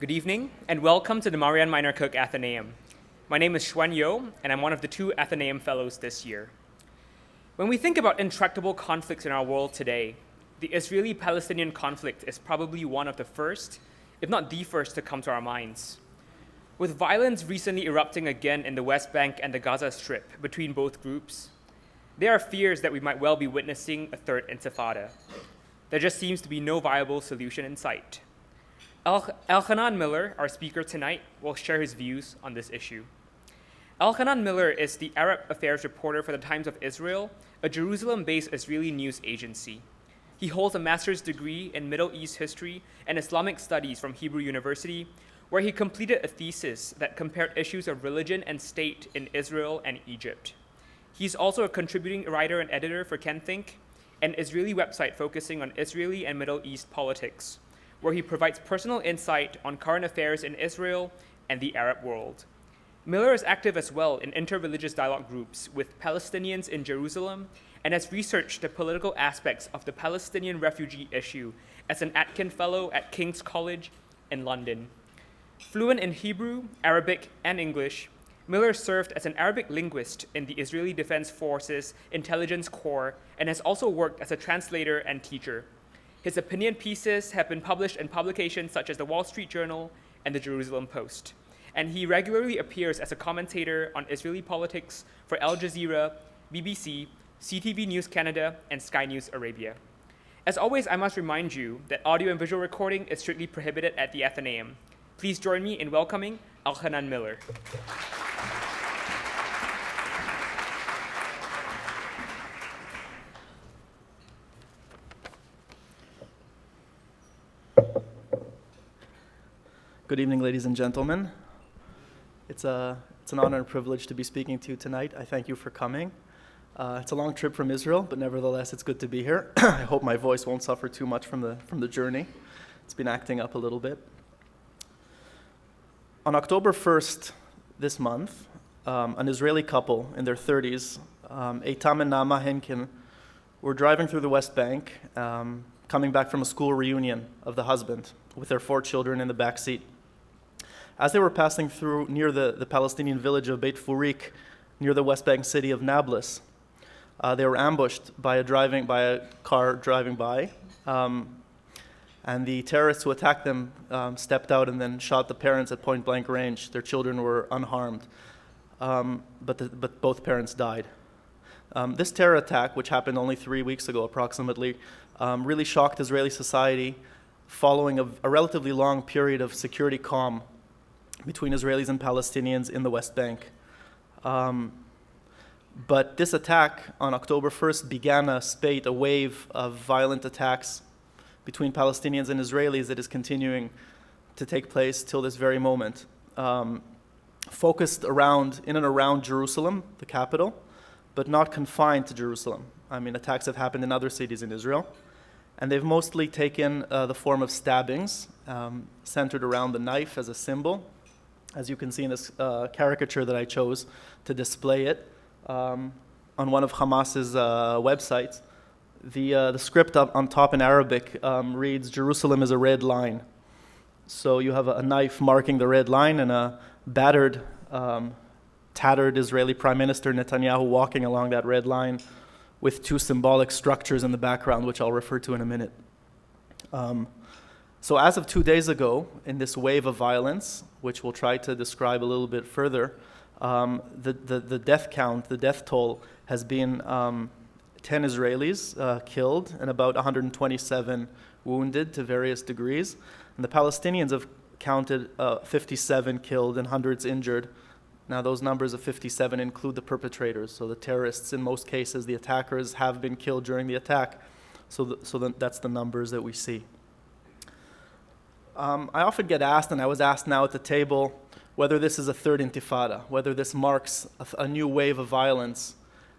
Good evening, and welcome to the Marian Minor Cook Athenaeum. My name is Xuan Yo, and I'm one of the 2 Athenaeum Fellows this year. When we think about intractable conflicts in our world today, the Israeli-Palestinian conflict is probably one of the first, if not the first, to come to our minds. With violence recently erupting again in the West Bank and the Gaza Strip between both groups, there are fears that we might well be witnessing a third intifada. There just seems to be no viable solution in sight. Elchanan Miller, our speaker tonight, will share his views on this issue. Elchanan Miller is the Arab Affairs reporter for the Times of Israel, a Jerusalem-based Israeli news agency. He holds a master's degree in Middle East history and Islamic studies from Hebrew University, where he completed a thesis that compared issues of religion and state in Israel and Egypt. He's also a contributing writer and editor for KenThink, an Israeli website focusing on Israeli and Middle East politics, where he provides personal insight on current affairs in Israel and the Arab world. Miller is active as well in interreligious dialogue groups with Palestinians in Jerusalem and has researched the political aspects of the Palestinian refugee issue as an Atkin Fellow at King's College in London. Fluent in Hebrew, Arabic, and English, Miller served as an Arabic linguist in the Israeli Defense Forces Intelligence Corps and has also worked as a translator and teacher. His opinion pieces have been published in publications such as the Wall Street Journal and the Jerusalem Post, and he regularly appears as a commentator on Israeli politics for Al Jazeera, BBC, CTV News Canada, and Sky News Arabia. As always, I must remind you that audio and visual recording is strictly prohibited at the Athenaeum. Please join me in welcoming Elchanan Miller. Good evening, ladies and gentlemen. It's an honor and privilege to be speaking to you tonight. I thank you for coming. It's a long trip from Israel, but nevertheless, it's good to be here. I hope my voice won't suffer too much from the journey. It's been acting up a little bit. On October 1st this month, an Israeli couple in their 30s, Eitam and Naama Henkin, were driving through the West Bank, coming back from a school reunion of the husband with their 4 children in the back seat. As they were passing through near the Palestinian village of Beit Furik, near the West Bank city of Nablus, they were ambushed by a car driving by, and the terrorists who attacked them stepped out and then shot the parents at point-blank range. Their children were unharmed, but both parents died. This terror attack, which happened only 3 weeks ago approximately, really shocked Israeli society following a relatively long period of security calm between Israelis and Palestinians in the West Bank. But this attack on October 1st began a wave of violent attacks between Palestinians and Israelis that is continuing to take place till this very moment, focused in and around Jerusalem, the capital, but not confined to Jerusalem. I mean, attacks have happened in other cities in Israel, and they've mostly taken the form of stabbings, centered around the knife as a symbol, as you can see in this caricature that I chose to display it on one of Hamas's websites. The script up on top in Arabic reads, "Jerusalem is a red line." So you have a knife marking the red line and a battered, tattered Israeli Prime Minister Netanyahu walking along that red line with 2 symbolic structures in the background, which I'll refer to in a minute. So as of 2 days ago, in this wave of violence, which we'll try to describe a little bit further, the death count, the death toll, has been 10 Israelis killed and about 127 wounded to various degrees. And the Palestinians have counted 57 killed and hundreds injured. Now, those numbers of 57 include the perpetrators. So the terrorists, in most cases, the attackers, have been killed during the attack. So that's the numbers that we see. I often get asked, and I was asked now at the table, whether this is a third intifada, whether this marks a new wave of violence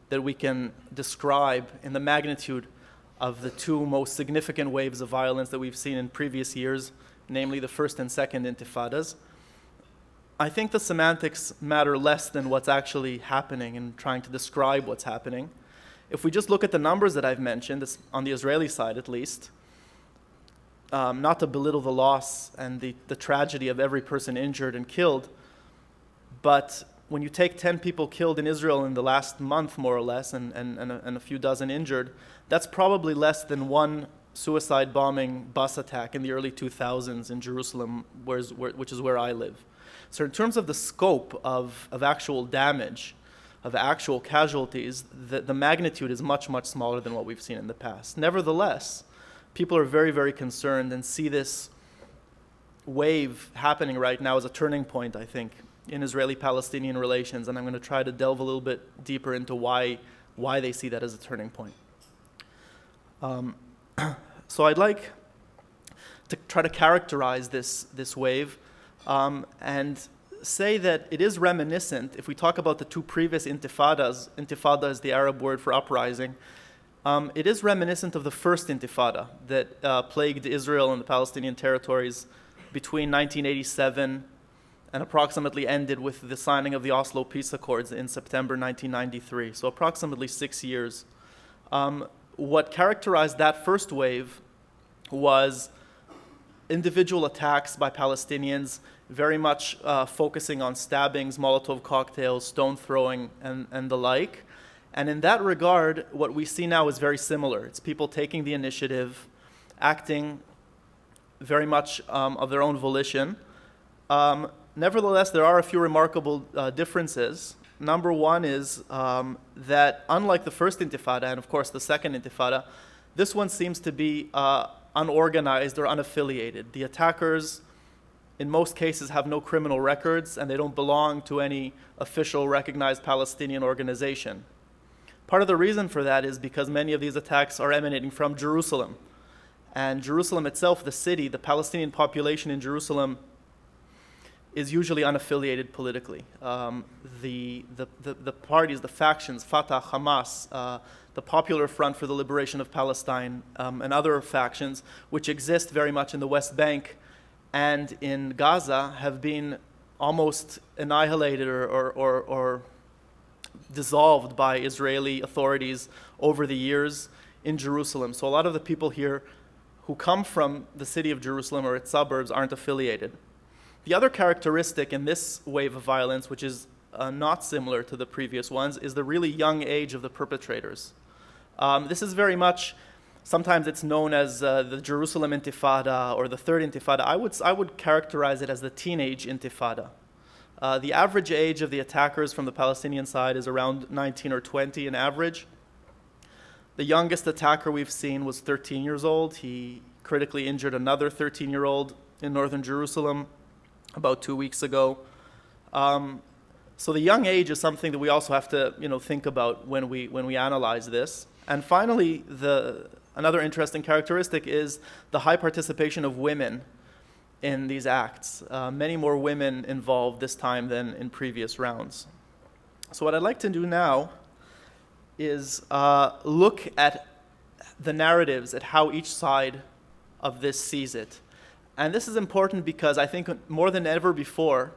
that we can describe in the magnitude of the 2 most significant waves of violence that we've seen in previous years, namely the first and second intifadas. I think the semantics matter less than what's actually happening and trying to describe what's happening. If we just look at the numbers that I've mentioned, on the Israeli side at least, not to belittle the loss and the tragedy of every person injured and killed, but when you take 10 people killed in Israel in the last month, more or less, and a few dozen injured, that's probably less than one suicide bombing bus attack in the early 2000s in Jerusalem, which is where I live. So in terms of the scope of actual damage, of actual casualties, the magnitude is much, much smaller than what we've seen in the past. Nevertheless, people are very, very concerned and see this wave happening right now as a turning point, I think, in Israeli-Palestinian relations, and I'm going to try to delve a little bit deeper into why they see that as a turning point. So I'd like to try to characterize this wave and say that it is reminiscent, if we talk about the two previous intifadas, intifada is the Arab word for uprising, it is reminiscent of the first intifada that plagued Israel and the Palestinian territories between 1987 and approximately ended with the signing of the Oslo Peace Accords in September 1993, so approximately 6 years. What characterized that first wave was individual attacks by Palestinians, very much focusing on stabbings, Molotov cocktails, stone throwing, and the like. And in that regard, what we see now is very similar. It's people taking the initiative, acting very much of their own volition. Nevertheless, there are a few remarkable differences. Number one is that unlike the first intifada, and of course the second intifada, this one seems to be unorganized or unaffiliated. The attackers, in most cases, have no criminal records, and they don't belong to any official recognized Palestinian organization. Part of the reason for that is because many of these attacks are emanating from Jerusalem. And Jerusalem itself, the city, the Palestinian population in Jerusalem, is usually unaffiliated politically. The parties, the factions, Fatah, Hamas, the Popular Front for the Liberation of Palestine, and other factions, which exist very much in the West Bank and in Gaza, have been almost annihilated or dissolved by Israeli authorities over the years in Jerusalem. So a lot of the people here who come from the city of Jerusalem or its suburbs aren't affiliated. The other characteristic in this wave of violence, which is not similar to the previous ones, is the really young age of the perpetrators. This is very much, sometimes it's known as the Jerusalem Intifada or the Third Intifada. I would characterize it as the teenage Intifada. The average age of the attackers from the Palestinian side is around 19 or 20 in average. The youngest attacker we've seen was 13 years old. He critically injured another 13-year-old in northern Jerusalem about 2 weeks ago. So the young age is something that we also have to, think about when we analyze this. And finally, another interesting characteristic is the high participation of women in these acts. Many more women involved this time than in previous rounds. So what I'd like to do now is look at the narratives, at how each side of this sees it. And this is important because I think more than ever before,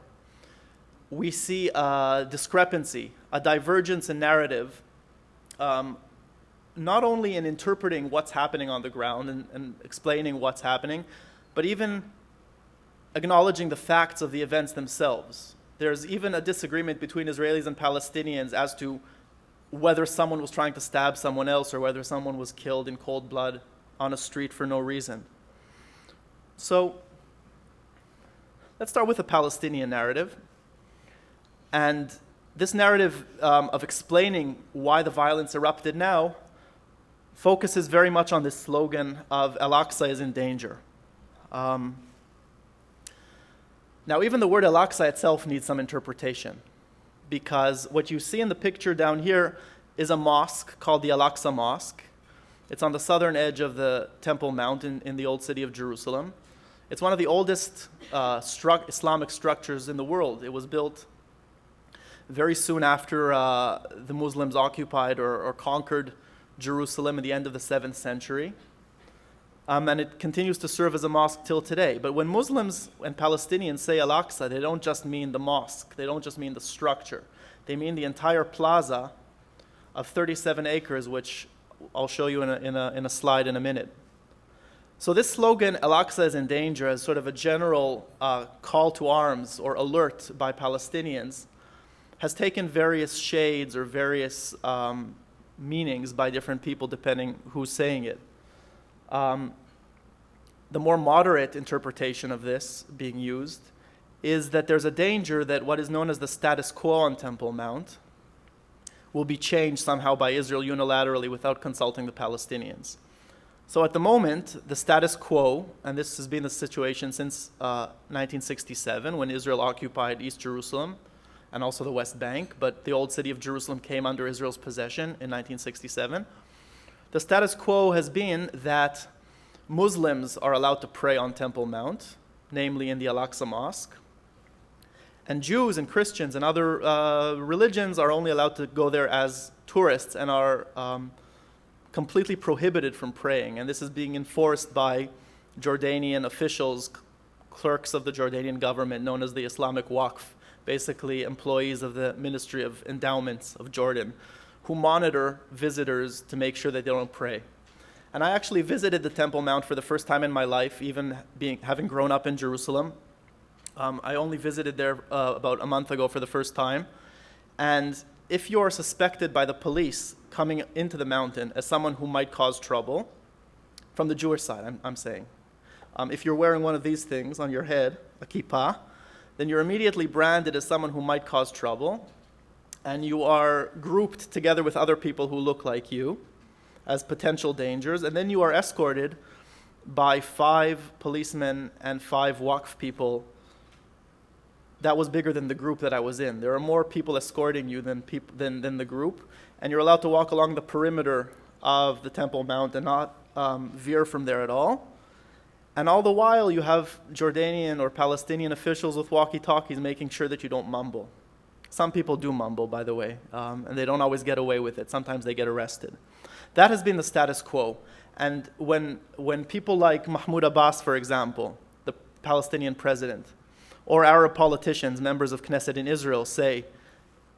we see a discrepancy, a divergence in narrative, not only in interpreting what's happening on the ground and explaining what's happening, but even acknowledging the facts of the events themselves. There's even a disagreement between Israelis and Palestinians as to whether someone was trying to stab someone else or whether someone was killed in cold blood on a street for no reason. So let's start with the Palestinian narrative. And this narrative of explaining why the violence erupted now focuses very much on this slogan of Al-Aqsa is in danger. Now, even the word Al-Aqsa itself needs some interpretation, because what you see in the picture down here is a mosque called the Al-Aqsa Mosque. It's on the southern edge of the Temple Mount in the old city of Jerusalem. It's one of the oldest Islamic structures in the world. It was built very soon after the Muslims occupied or conquered Jerusalem at the end of the 7th century. And it continues to serve as a mosque till today. But when Muslims and Palestinians say Al-Aqsa, they don't just mean the mosque. They don't just mean the structure. They mean the entire plaza of 37 acres, which I'll show you in a slide in a minute. So this slogan, Al-Aqsa is in danger, as sort of a general call to arms or alert by Palestinians, has taken various shades or various meanings by different people depending who's saying it. The more moderate interpretation of this being used is that there's a danger that what is known as the status quo on Temple Mount will be changed somehow by Israel unilaterally without consulting the Palestinians. So at the moment, the status quo, and this has been the situation since 1967 when Israel occupied East Jerusalem and also the West Bank, but the old city of Jerusalem came under Israel's possession in 1967. The status quo has been that Muslims are allowed to pray on Temple Mount, namely in the Al-Aqsa Mosque, and Jews and Christians and other religions are only allowed to go there as tourists and are completely prohibited from praying. And this is being enforced by Jordanian officials, clerks of the Jordanian government, known as the Islamic Waqf, basically employees of the Ministry of Endowments of Jordan, who monitor visitors to make sure that they don't pray. And I actually visited the Temple Mount for the first time in my life, even having grown up in Jerusalem. I only visited there about a month ago for the first time. And if you're suspected by the police coming into the mountain as someone who might cause trouble, from the Jewish side, I'm saying, if you're wearing one of these things on your head, a kippah, then you're immediately branded as someone who might cause trouble, and you are grouped together with other people who look like you as potential dangers, and then you are escorted by 5 policemen and 5 Waqf people. That was bigger than the group that I was in. There are more people escorting you than the group, and you're allowed to walk along the perimeter of the Temple Mount and not veer from there at all. And all the while, you have Jordanian or Palestinian officials with walkie-talkies making sure that you don't mumble. Some people do mumble, by the way, and they don't always get away with it. Sometimes they get arrested. That has been the status quo. And when people like Mahmoud Abbas, for example, the Palestinian president, or Arab politicians, members of Knesset in Israel, say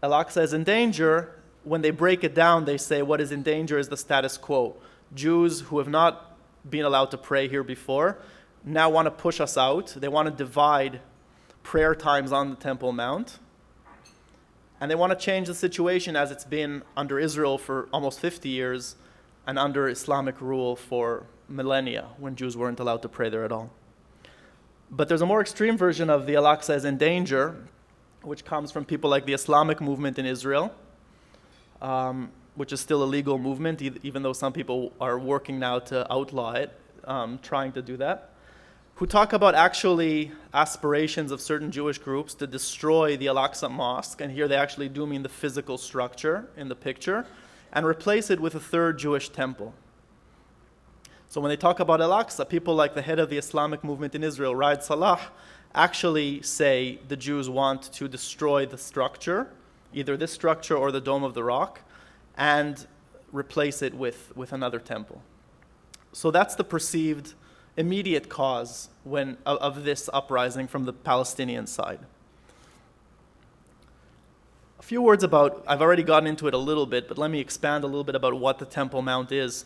Al-Aqsa is in danger, when they break it down, they say what is in danger is the status quo. Jews who have not been allowed to pray here before now want to push us out. They want to divide prayer times on the Temple Mount. And they want to change the situation as it's been under Israel for almost 50 years and under Islamic rule for millennia when Jews weren't allowed to pray there at all. But there's a more extreme version of the Al-Aqsa is in danger, which comes from people like the Islamic movement in Israel, which is still a legal movement, even though some people are working now to outlaw it, trying to do that, who talk about actually aspirations of certain Jewish groups to destroy the Al-Aqsa Mosque, and here they actually do mean the physical structure in the picture, and replace it with a third Jewish temple. So when they talk about Al-Aqsa, people like the head of the Islamic movement in Israel, Raed Salah, actually say the Jews want to destroy the structure, either this structure or the Dome of the Rock, and replace it with another temple. So that's the perceived immediate cause of this uprising from the Palestinian side. A few words about, I've already gotten into it a little bit, but let me expand a little bit about what the Temple Mount is.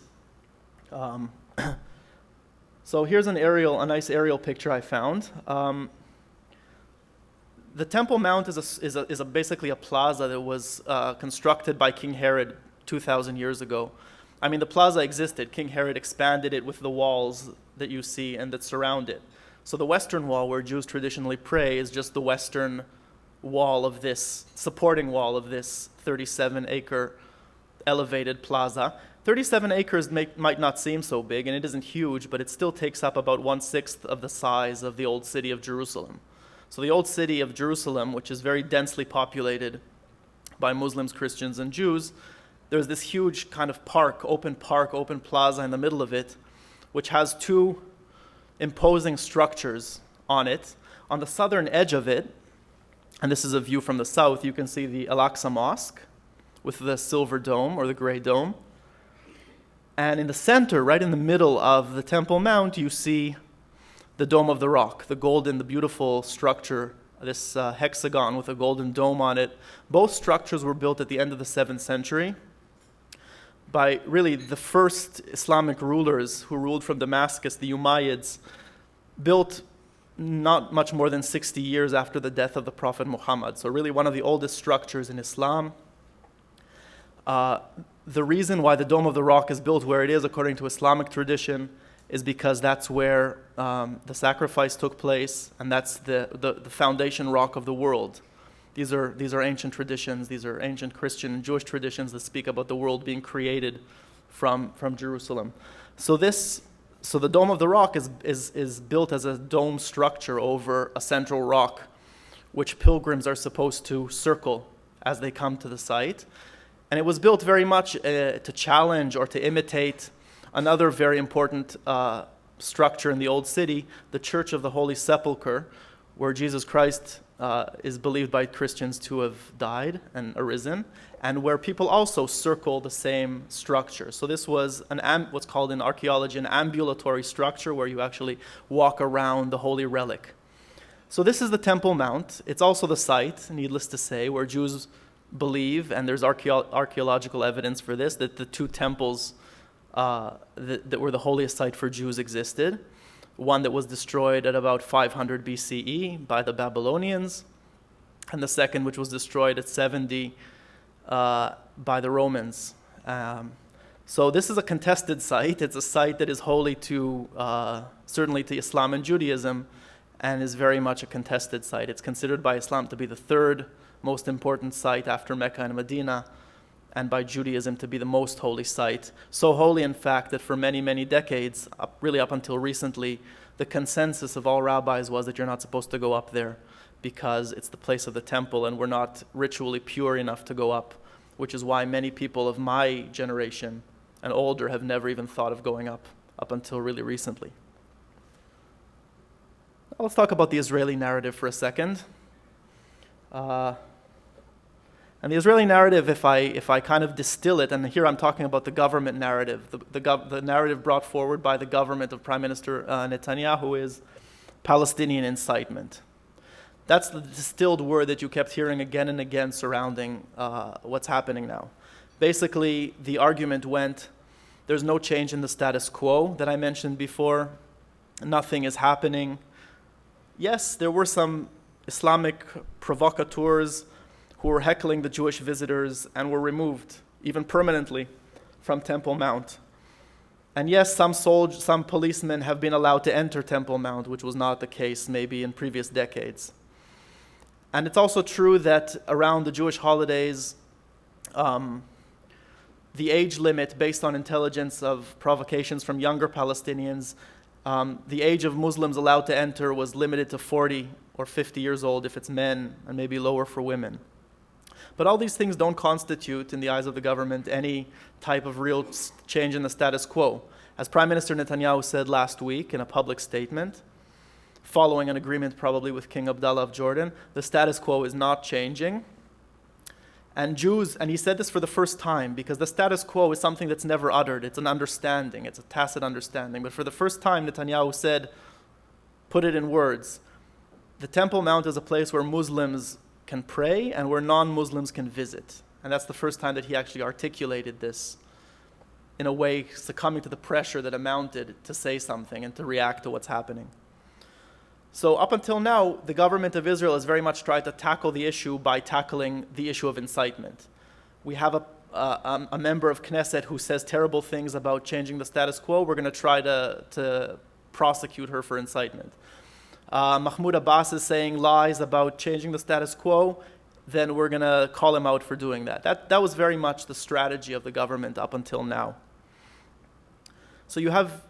So here's a nice aerial picture I found. The Temple Mount is basically a plaza that was constructed by King Herod 2,000 years ago. I mean, the plaza existed. King Herod expanded it with the walls that you see and that surround it. So the western wall where Jews traditionally pray is just the western wall of this, supporting wall of this 37-acre elevated plaza. 37 acres might not seem so big, and it isn't huge, but it still takes up about 1/6 of the size of the old city of Jerusalem. So the old city of Jerusalem, which is very densely populated by Muslims, Christians, and Jews, there's this huge kind of open plaza in the middle of it, which has 2 imposing structures on it. On the southern edge of it, and this is a view from the south, you can see the Al-Aqsa Mosque with the silver dome or the gray dome. And in the center, right in the middle of the Temple Mount, you see the Dome of the Rock, the beautiful structure, this hexagon with a golden dome on it. Both structures were built at the end of the 7th century by really the first Islamic rulers who ruled from Damascus, the Umayyads, built not much more than 60 years after the death of the Prophet Muhammad. So really one of the oldest structures in Islam. The reason why the Dome of the Rock is built where it is, according to Islamic tradition, is because that's where the sacrifice took place, and that's the foundation rock of the world. These are ancient traditions. These are ancient Christian and Jewish traditions that speak about the world being created from Jerusalem. So the Dome of the Rock is built as a dome structure over a central rock, which pilgrims are supposed to circle as they come to the site. And it was built very much to challenge or to imitate another very important structure in the Old City, the Church of the Holy Sepulchre, where Jesus Christ is believed by Christians to have died and arisen, and where people also circle the same structure. So this was what's called in archaeology an ambulatory structure, where you actually walk around the holy relic. So this is the Temple Mount. It's also the site, needless to say, where Jews believe, and there's archaeological evidence for this, that the two temples that were the holiest site for Jews existed. One that was destroyed at about 500 BCE by the Babylonians, and the second which was destroyed at 70 by the Romans. So this is a contested site. It's a site that is holy to, certainly to Islam and Judaism, and is very much a contested site. It's considered by Islam to be the third most important site after Mecca and Medina, and by Judaism to be the most holy site. So holy, in fact, that for many, many decades, really up until recently, the consensus of all rabbis was that you're not supposed to go up there because it's the place of the temple and we're not ritually pure enough to go up, which is why many people of my generation and older have never even thought of going up until really recently. Now let's talk about the Israeli narrative for a second. And the Israeli narrative, if I kind of distill it, and here I'm talking about the government narrative, the narrative brought forward by the government of Prime Minister Netanyahu is Palestinian incitement. That's the distilled word that you kept hearing again and again surrounding what's happening now. Basically, the argument went, there's no change in the status quo that I mentioned before. Nothing is happening. Yes, there were some Islamic provocateurs who were heckling the Jewish visitors and were removed, even permanently, from Temple Mount. And yes, some policemen have been allowed to enter Temple Mount, which was not the case maybe in previous decades. And it's also true that around the Jewish holidays, the age limit based on intelligence of provocations from younger Palestinians, the age of Muslims allowed to enter was limited to 40 or 50 years old if it's men, and maybe lower for women. But all these things don't constitute, in the eyes of the government, any type of real change in the status quo. As Prime Minister Netanyahu said last week in a public statement, following an agreement probably with King Abdullah of Jordan, the status quo is not changing. And Jews, and he said this for the first time, because the status quo is something that's never uttered. It's an understanding. It's a tacit understanding. But for the first time, Netanyahu said, put it in words, the Temple Mount is a place where Muslims can pray and where non-Muslims can visit. And that's the first time that he actually articulated this in a way succumbing to the pressure that amounted to say something and to react to what's happening. So up until now, the government of Israel has very much tried to tackle the issue by tackling the issue of incitement. We have a member of Knesset who says terrible things about changing the status quo. We're going to try to prosecute her for incitement. Mahmoud Abbas is saying lies about changing the status quo, then we're going to call him out for doing that. That was very much the strategy of the government up until now. So you have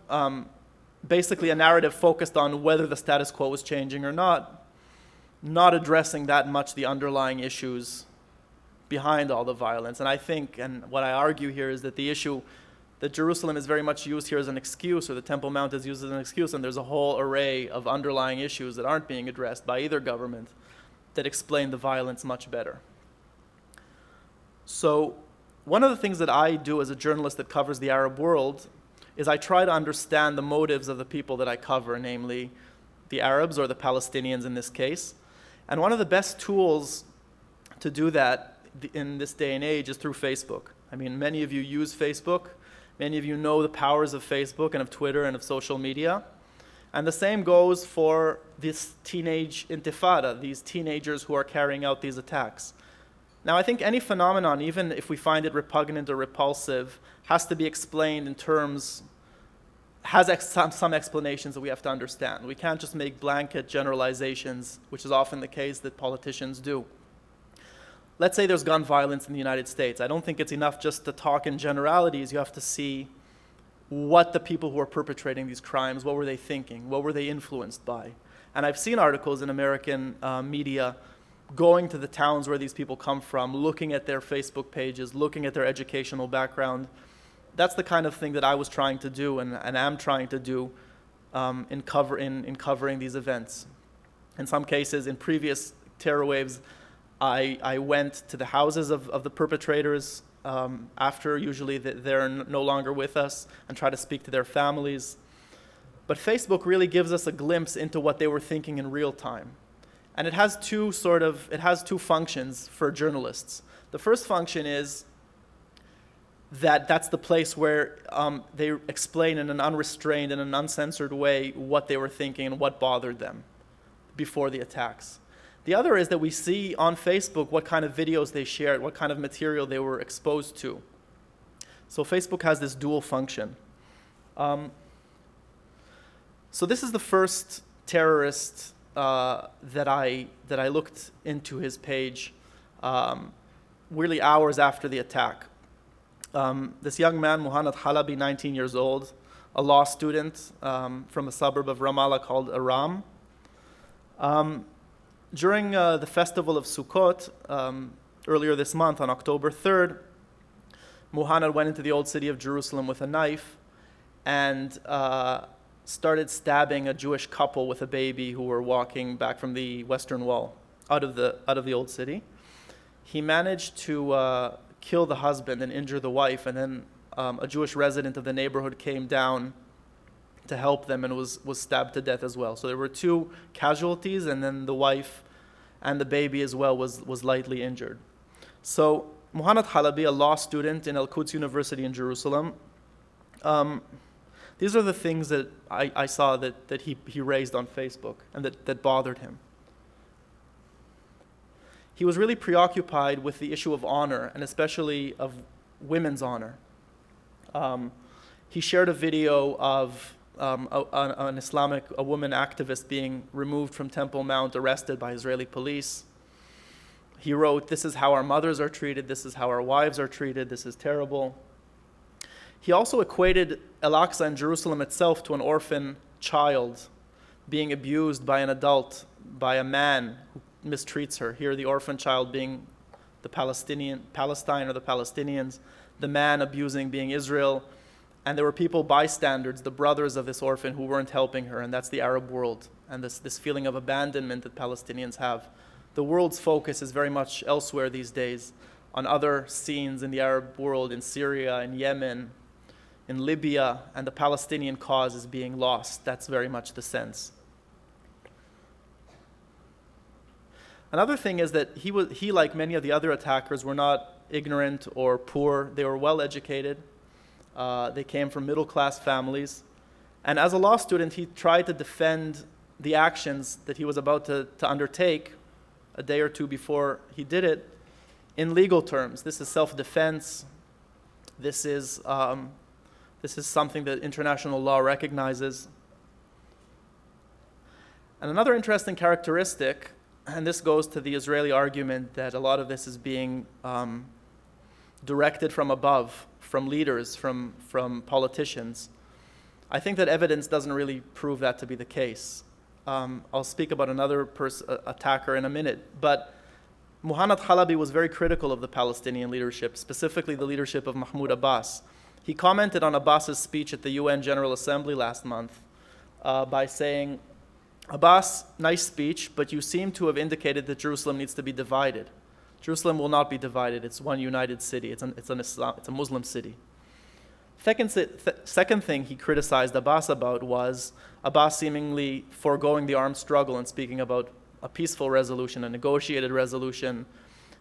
basically a narrative focused on whether the status quo was changing or not addressing that much the underlying issues behind all the violence. And I think, and what I argue here is that the issue that Jerusalem is very much used here as an excuse, or the Temple Mount is used as an excuse, and there's a whole array of underlying issues that aren't being addressed by either government that explain the violence much better. So one of the things that I do as a journalist that covers the Arab world is I try to understand the motives of the people that I cover, namely the Arabs or the Palestinians in this case. And one of the best tools to do that in this day and age is through Facebook. I mean, many of you use Facebook. Many of you know the powers of Facebook and of Twitter and of social media. And the same goes for this teenage intifada, these teenagers who are carrying out these attacks. Now, I think any phenomenon, even if we find it repugnant or repulsive, has to be explained in terms, some explanations that we have to understand. We can't just make blanket generalizations, which is often the case that politicians do. Let's say there's gun violence in the United States. I don't think it's enough just to talk in generalities. You have to see what the people who are perpetrating these crimes, what were they thinking? What were they influenced by? And I've seen articles in American media going to the towns where these people come from, looking at their Facebook pages, looking at their educational background. That's the kind of thing that I was trying to do and am trying to do in covering these events. In some cases, in previous terror waves, I went to the houses of the perpetrators after usually they're no longer with us and try to speak to their families. But Facebook really gives us a glimpse into what they were thinking in real time. And it has two functions for journalists. The first function is that's the place where they explain in an unrestrained and an uncensored way what they were thinking and what bothered them before the attacks. The other is that we see on Facebook what kind of videos they shared, what kind of material they were exposed to. So Facebook has this dual function. So this is the first terrorist that I looked into his page really hours after the attack. This young man, Muhannad Halabi, 19 years old, a law student from a suburb of Ramallah called Aram. During the festival of Sukkot, earlier this month, on October 3rd, Muhannad went into the old city of Jerusalem with a knife and started stabbing a Jewish couple with a baby who were walking back from the Western Wall out of the old city. He managed to kill the husband and injure the wife, and then a Jewish resident of the neighborhood came down to help them and was stabbed to death as well. So there were two casualties, and then the wife and the baby as well was lightly injured. So Muhannad Halabi, a law student in Al-Quds University in Jerusalem, these are the things that I saw that he raised on Facebook and that bothered him. He was really preoccupied with the issue of honor, and especially of women's honor. He shared a video of a woman activist being removed from Temple Mount, arrested by Israeli police. He wrote, "This is how our mothers are treated, this is how our wives are treated, this is terrible." He also equated Al-Aqsa and Jerusalem itself to an orphan child being abused by an adult, by a man who mistreats her. Here the orphan child being Palestine or the Palestinians, the man abusing being Israel. And there were people, bystanders, the brothers of this orphan, who weren't helping her, and that's the Arab world, and this feeling of abandonment that Palestinians have. The world's focus is very much elsewhere these days, on other scenes in the Arab world, in Syria, in Yemen, in Libya, and the Palestinian cause is being lost. That's very much the sense. Another thing is that he, like many of the other attackers, were not ignorant or poor. They were well educated. They came from middle-class families. And as a law student, he tried to defend the actions that he was about to undertake a day or two before he did it in legal terms. This is self-defense. This is something that international law recognizes. And another interesting characteristic, and this goes to the Israeli argument that a lot of this is being directed from above, from leaders, from politicians. I think that evidence doesn't really prove that to be the case. I'll speak about another attacker in a minute, but Muhannad Halabi was very critical of the Palestinian leadership, specifically the leadership of Mahmoud Abbas. He commented on Abbas's speech at the UN General Assembly last month by saying, "Abbas, nice speech, but you seem to have indicated that Jerusalem needs to be divided. Jerusalem will not be divided. It's one united city. It's a Muslim city." Second thing he criticized Abbas about was Abbas seemingly foregoing the armed struggle and speaking about a peaceful resolution, a negotiated resolution,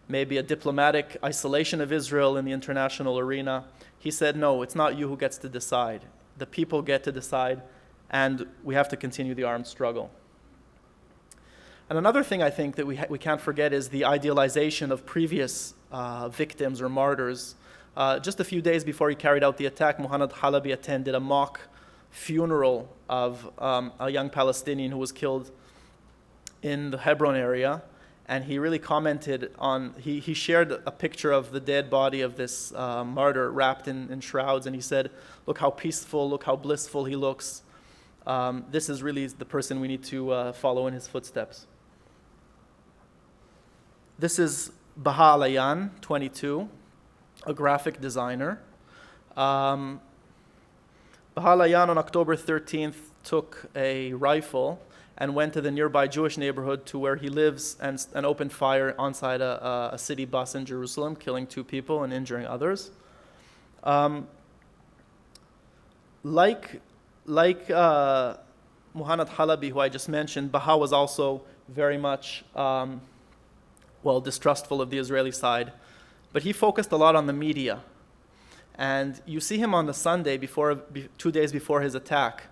maybe a diplomatic isolation of Israel in the international arena. He said, no, it's not you who gets to decide. The people get to decide, and we have to continue the armed struggle. And another thing I think that we can't forget is the idealization of previous victims or martyrs. Just a few days before he carried out the attack, Muhannad Halabi attended a mock funeral of a young Palestinian who was killed in the Hebron area. And he really commented on, he shared a picture of the dead body of this martyr wrapped in shrouds, and he said, look how peaceful, look how blissful he looks. This is really the person we need to follow in his footsteps. This is Baha Alayan, 22, a graphic designer. Baha Alayan on October 13th took a rifle and went to the nearby Jewish neighborhood to where he lives and opened fire inside a city bus in Jerusalem, killing 2 people and injuring others. Like Muhannad Halabi, who I just mentioned, Baha was also very much distrustful of the Israeli side, but he focused a lot on the media. And you see him on the Sunday 2 days before his attack,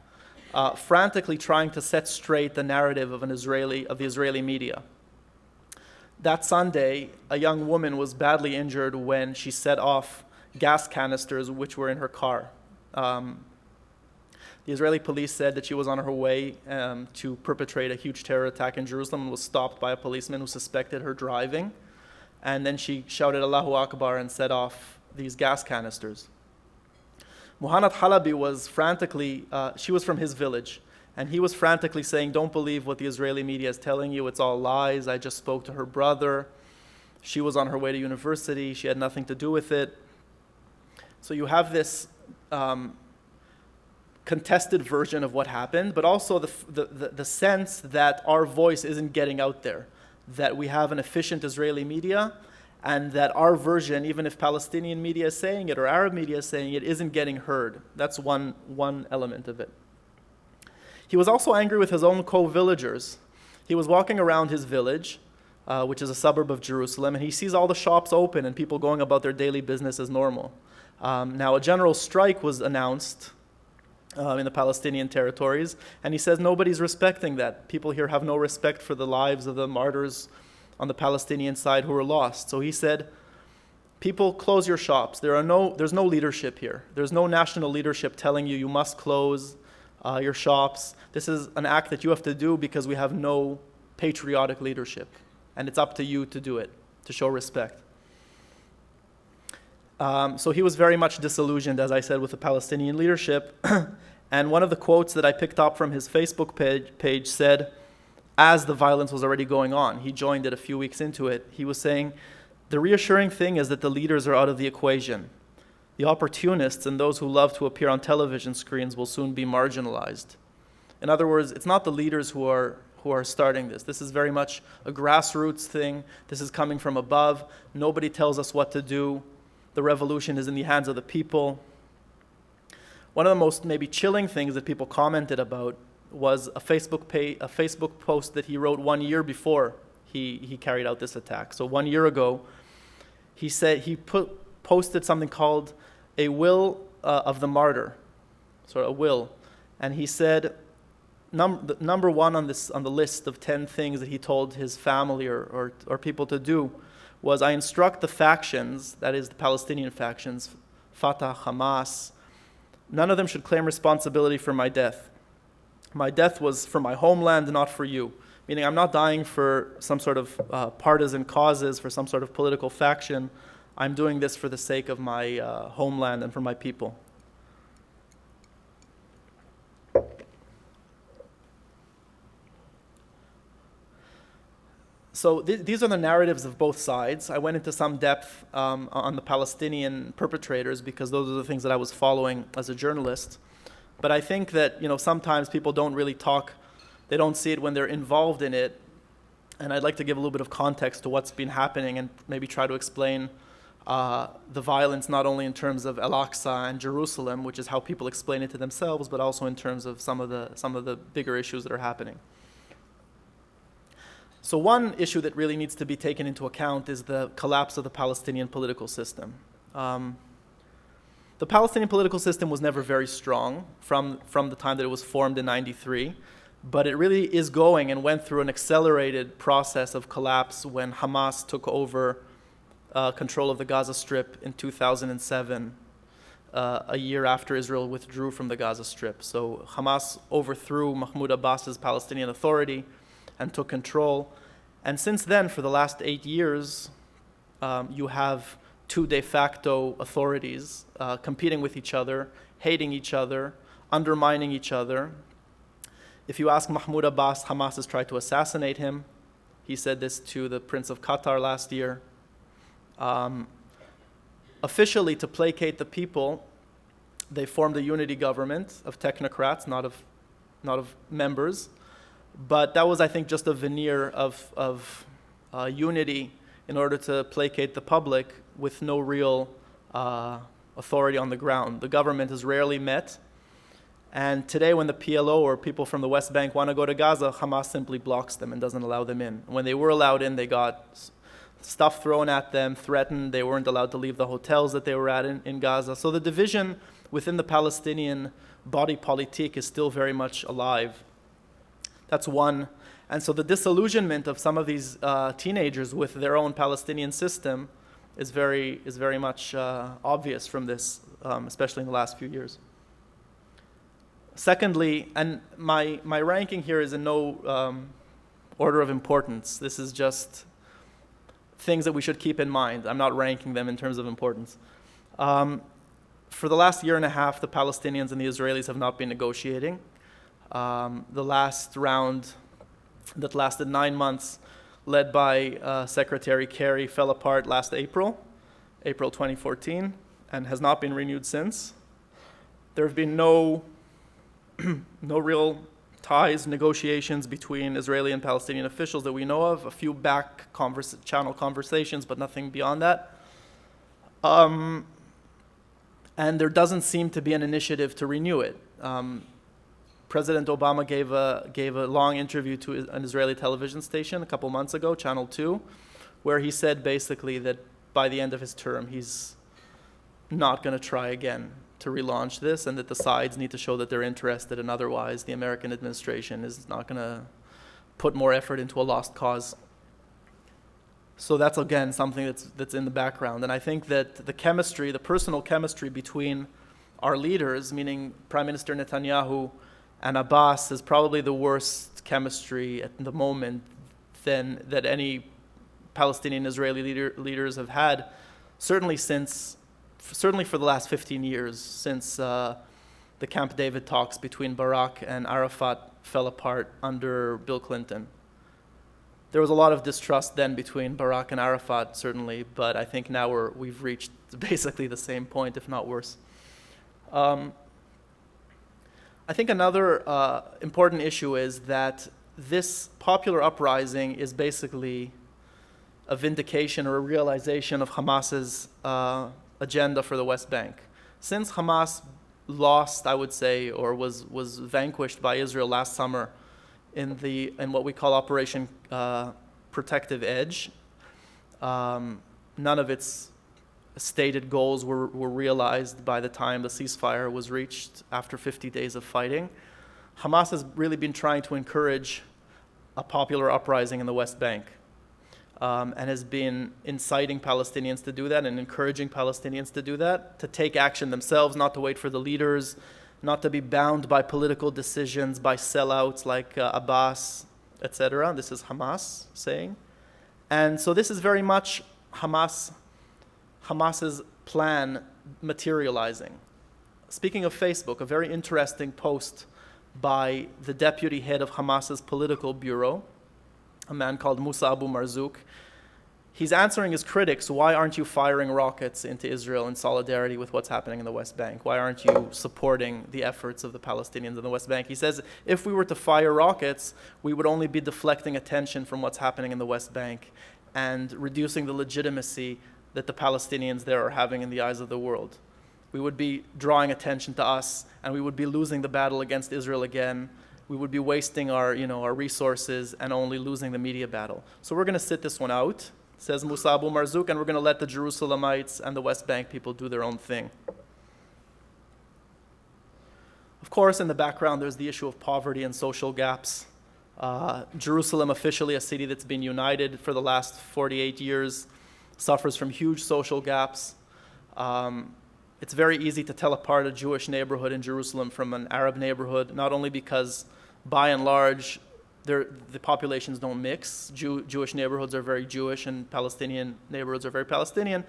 frantically trying to set straight the narrative of the Israeli media. That Sunday, a young woman was badly injured when she set off gas canisters which were in her car. The Israeli police said that she was on her way to perpetrate a huge terror attack in Jerusalem and was stopped by a policeman who suspected her driving. And then she shouted Allahu Akbar and set off these gas canisters. Muhannad Halabi was frantically, she was from his village, and he was frantically saying, don't believe what the Israeli media is telling you, it's all lies, I just spoke to her brother, she was on her way to university, she had nothing to do with it. So you have this contested version of what happened, but also the sense that our voice isn't getting out there, that we have an efficient Israeli media, and that our version, even if Palestinian media is saying it or Arab media is saying it, isn't getting heard. That's one element of it. He was also angry with his own co-villagers. He was walking around his village, which is a suburb of Jerusalem, and he sees all the shops open and people going about their daily business as normal. Now, a general strike was announced in the Palestinian territories, and he says nobody's respecting that. People here have no respect for the lives of the martyrs on the Palestinian side who were lost. So he said, people, close your shops. There's no leadership here. There's no national leadership telling you you must close your shops. This is an act that you have to do because we have no patriotic leadership. And it's up to you to do it, to show respect. So he was very much disillusioned, as I said, with the Palestinian leadership. And one of the quotes that I picked up from his Facebook page said, as the violence was already going on, he joined it a few weeks into it, he was saying, the reassuring thing is that the leaders are out of the equation. The opportunists and those who love to appear on television screens will soon be marginalized. In other words, it's not the leaders who are starting this. This is very much a grassroots thing. This is coming from above. Nobody tells us what to do. The revolution is in the hands of the people. One of the most maybe chilling things that people commented about was a Facebook post that he wrote 1 year before he carried out this attack. So 1 year ago, he said posted something called a will of the martyr, sort of a will, and he said number one on the list of 10 things that he told his family or people to do was, I instruct the factions, that is the Palestinian factions, Fatah, Hamas, none of them should claim responsibility for my death. My death was for my homeland, not for you. Meaning I'm not dying for some sort of partisan causes, for some sort of political faction. I'm doing this for the sake of my homeland and for my people. So these are the narratives of both sides. I went into some depth on the Palestinian perpetrators because those are the things that I was following as a journalist. But I think that sometimes people don't really talk, they don't see it when they're involved in it. And I'd like to give a little bit of context to what's been happening and maybe try to explain the violence not only in terms of Al-Aqsa and Jerusalem, which is how people explain it to themselves, but also in terms of some of the bigger issues that are happening. So one issue that really needs to be taken into account is the collapse of the Palestinian political system. The Palestinian political system was never very strong from the time that it was formed in 93, but it really is going and went through an accelerated process of collapse when Hamas took over control of the Gaza Strip in 2007, a year after Israel withdrew from the Gaza Strip. So Hamas overthrew Mahmoud Abbas's Palestinian Authority and took control. And since then, for the last 8 years, you have two de facto authorities competing with each other, hating each other, undermining each other. If you ask Mahmoud Abbas, Hamas has tried to assassinate him. He said this to the Prince of Qatar last year. Officially, to placate the people, they formed a unity government of technocrats, not of members. But that was, I think, just a veneer of unity in order to placate the public with no real authority on the ground. The government has rarely met. And today, when the PLO or people from the West Bank want to go to Gaza, Hamas simply blocks them and doesn't allow them in. When they were allowed in, they got stuff thrown at them, threatened. They weren't allowed to leave the hotels that they were at in Gaza. So the division within the Palestinian body politique is still very much alive. That's one. And so the disillusionment of some of these teenagers with their own Palestinian system is very much obvious from this, especially in the last few years. Secondly, and my ranking here is in no order of importance. This is just things that we should keep in mind. I'm not ranking them in terms of importance. For the last year and a half, the Palestinians and the Israelis have not been negotiating. The last round that lasted 9 months, led by Secretary Kerry, fell apart last April 2014, and has not been renewed since. There have been no real ties, negotiations between Israeli and Palestinian officials that we know of, a few back channel conversations, but nothing beyond that. And there doesn't seem to be an initiative to renew it. President Obama gave a long interview to an Israeli television station a couple months ago, Channel 2, where he said basically that by the end of his term, he's not going to try again to relaunch this, and that the sides need to show that they're interested, and otherwise the American administration is not going to put more effort into a lost cause. So that's, again, something that's in the background. And I think that the personal chemistry between our leaders, meaning Prime Minister Netanyahu and Abbas, is probably the worst chemistry at the moment that any Palestinian Israeli leaders have had, certainly for the last 15 years, since the Camp David talks between Barak and Arafat fell apart under Bill Clinton. There was a lot of distrust then between Barak and Arafat, certainly, but I think now we've reached basically the same point, if not worse. I think another important issue is that this popular uprising is basically a vindication or a realization of Hamas's agenda for the West Bank. Since Hamas lost, I would say, or was vanquished by Israel last summer in what we call Operation Protective Edge, none of its stated goals were realized by the time the ceasefire was reached after 50 days of fighting. Hamas has really been trying to encourage a popular uprising in the West Bank, and has been inciting Palestinians to do that and encouraging Palestinians to do that, to take action themselves, not to wait for the leaders, not to be bound by political decisions, by sellouts like Abbas, etc. This is Hamas saying. And so this is very much Hamas's plan materializing. Speaking of Facebook, a very interesting post by the deputy head of Hamas's political bureau, a man called Musa Abu Marzouk. He's answering his critics, why aren't you firing rockets into Israel in solidarity with what's happening in the West Bank? Why aren't you supporting the efforts of the Palestinians in the West Bank? He says, if we were to fire rockets, we would only be deflecting attention from what's happening in the West Bank and reducing the legitimacy that the Palestinians there are having in the eyes of the world. We would be drawing attention to us, and we would be losing the battle against Israel again, we would be wasting our resources and only losing the media battle. So we're going to sit this one out, says Musa Abu Marzouk, and we're going to let the Jerusalemites and the West Bank people do their own thing. Of course, in the background, there's the issue of poverty and social gaps. Jerusalem, officially a city that's been united for the last 48 years, suffers from huge social gaps. It's very easy to tell apart a Jewish neighborhood in Jerusalem from an Arab neighborhood, not only because, by and large, the populations don't mix. Jewish neighborhoods are very Jewish and Palestinian neighborhoods are very Palestinian,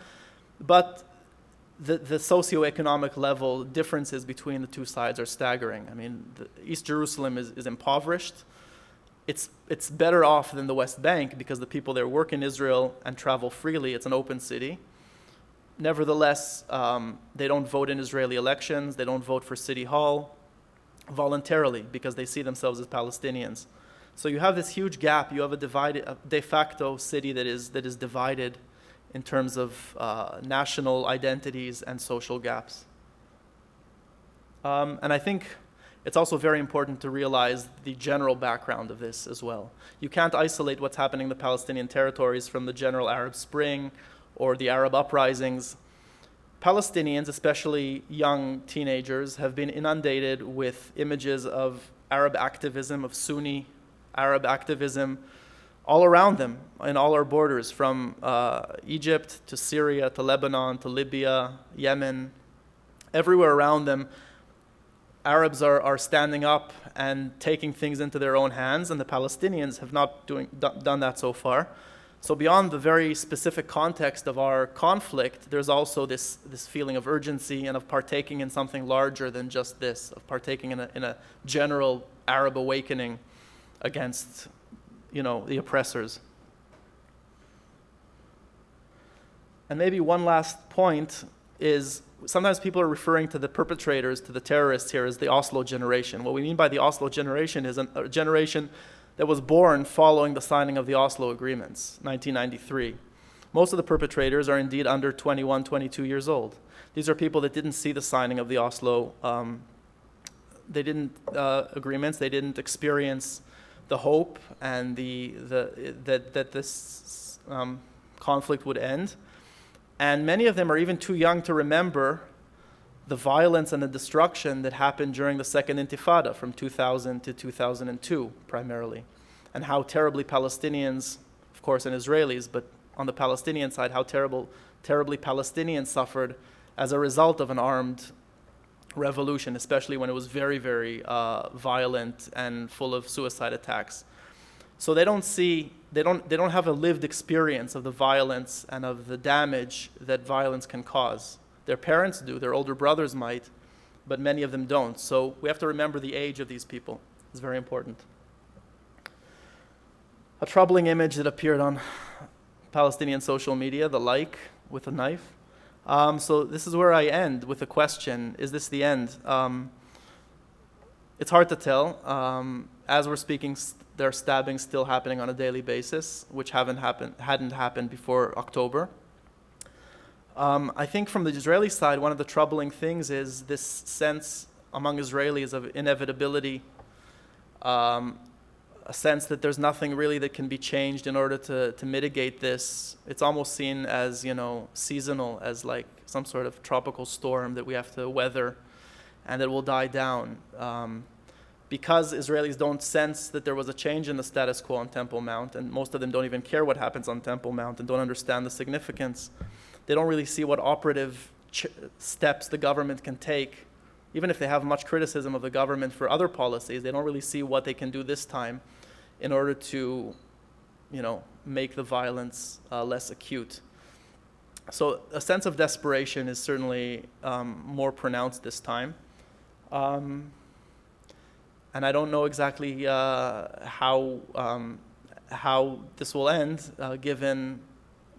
but the socioeconomic level differences between the two sides are staggering. I mean, East Jerusalem is impoverished. It's better off than the West Bank because the people there work in Israel and travel freely. It's an open city. Nevertheless, they don't vote in Israeli elections. They don't vote for City Hall voluntarily because they see themselves as Palestinians. So you have this huge gap. You have a de facto city that is divided in terms of national identities and social gaps. And I think it's also very important to realize the general background of this as well. You can't isolate what's happening in the Palestinian territories from the general Arab Spring or the Arab uprisings. Palestinians, especially young teenagers, have been inundated with images of Arab activism, of Sunni Arab activism, all around them, in all our borders, from Egypt to Syria to Lebanon to Libya, Yemen. Everywhere around them, Arabs are standing up and taking things into their own hands, and the Palestinians have not done that so far. So beyond the very specific context of our conflict, there's also this feeling of urgency and of partaking in something larger than just this, of partaking in a general Arab awakening against, the oppressors. And maybe one last point is sometimes people are referring to the perpetrators, to the terrorists here, as the Oslo generation. What we mean by the Oslo generation is a generation that was born following the signing of the Oslo Agreements, 1993. Most of the perpetrators are indeed under 21, 22 years old. These are people that didn't see the signing of the Oslo agreements. They didn't experience the hope and that this conflict would end. And many of them are even too young to remember the violence and the destruction that happened during the Second Intifada from 2000 to 2002, primarily, and how terribly Palestinians, of course, and Israelis, but on the Palestinian side, how terribly Palestinians suffered as a result of an armed revolution, especially when it was very, very violent and full of suicide attacks. So they don't have a lived experience of the violence and of the damage that violence can cause. Their parents do, their older brothers might, but many of them don't. So we have to remember the age of these people. It's very important. A troubling image that appeared on Palestinian social media, the like with a knife. So this is where I end with a question: is this the end? It's hard to tell. As we're speaking, there are stabbings still happening on a daily basis, which hadn't happened before October. I think from the Israeli side, one of the troubling things is this sense among Israelis of inevitability, a sense that there's nothing really that can be changed in order to mitigate this. It's almost seen as, seasonal, as like some sort of tropical storm that we have to weather and that will die down. Because Israelis don't sense that there was a change in the status quo on Temple Mount, and most of them don't even care what happens on Temple Mount and don't understand the significance, they don't really see what operative steps the government can take. Even if they have much criticism of the government for other policies, they don't really see what they can do this time in order to, make the violence less acute. So a sense of desperation is certainly more pronounced this time. And I don't know exactly how this will end, given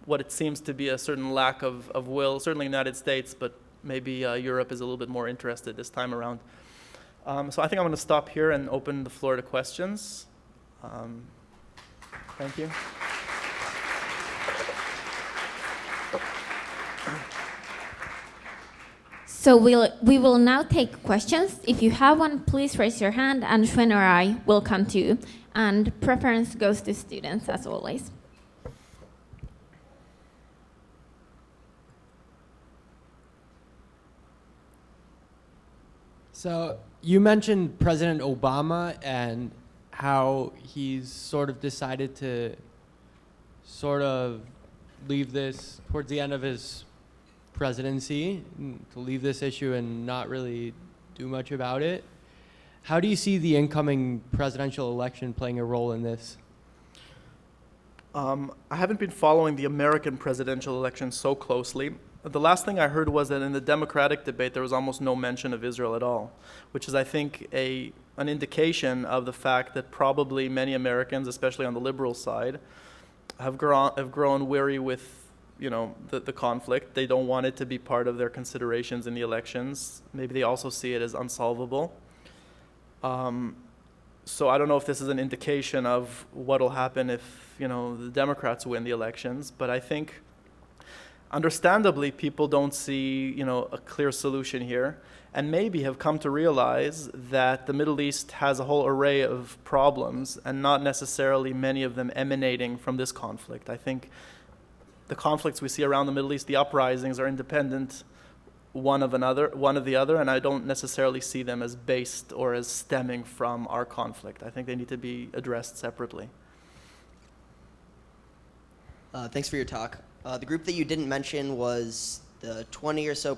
what it seems to be a certain lack of will, certainly in the United States, but maybe Europe is a little bit more interested this time around. So I think I'm going to stop here and open the floor to questions. Thank you. So we will now take questions. If you have one, please raise your hand, and Shwen or I will come to you. And preference goes to students, as always. So you mentioned President Obama and how he's sort of decided to sort of leave this towards the end of his presidency, to leave this issue and not really do much about it. How do you see the incoming presidential election playing a role in this? I haven't been following the American presidential election so closely. The last thing I heard was that in the Democratic debate there was almost no mention of Israel at all, which is, I think, an indication of the fact that probably many Americans, especially on the liberal side, have grown weary with the conflict. They don't want it to be part of their considerations in the elections. Maybe they also see it as unsolvable. So I don't know if this is an indication of what will happen if the Democrats win the elections, but I think understandably people don't see a clear solution here, and maybe have come to realize that the Middle East has a whole array of problems, and not necessarily many of them emanating from this conflict. I think the conflicts we see around the Middle East, the uprisings, are independent one of the other, and I don't necessarily see them as based or as stemming from our conflict. I think they need to be addressed separately. Thanks for your talk. The group that you didn't mention was the 20% or so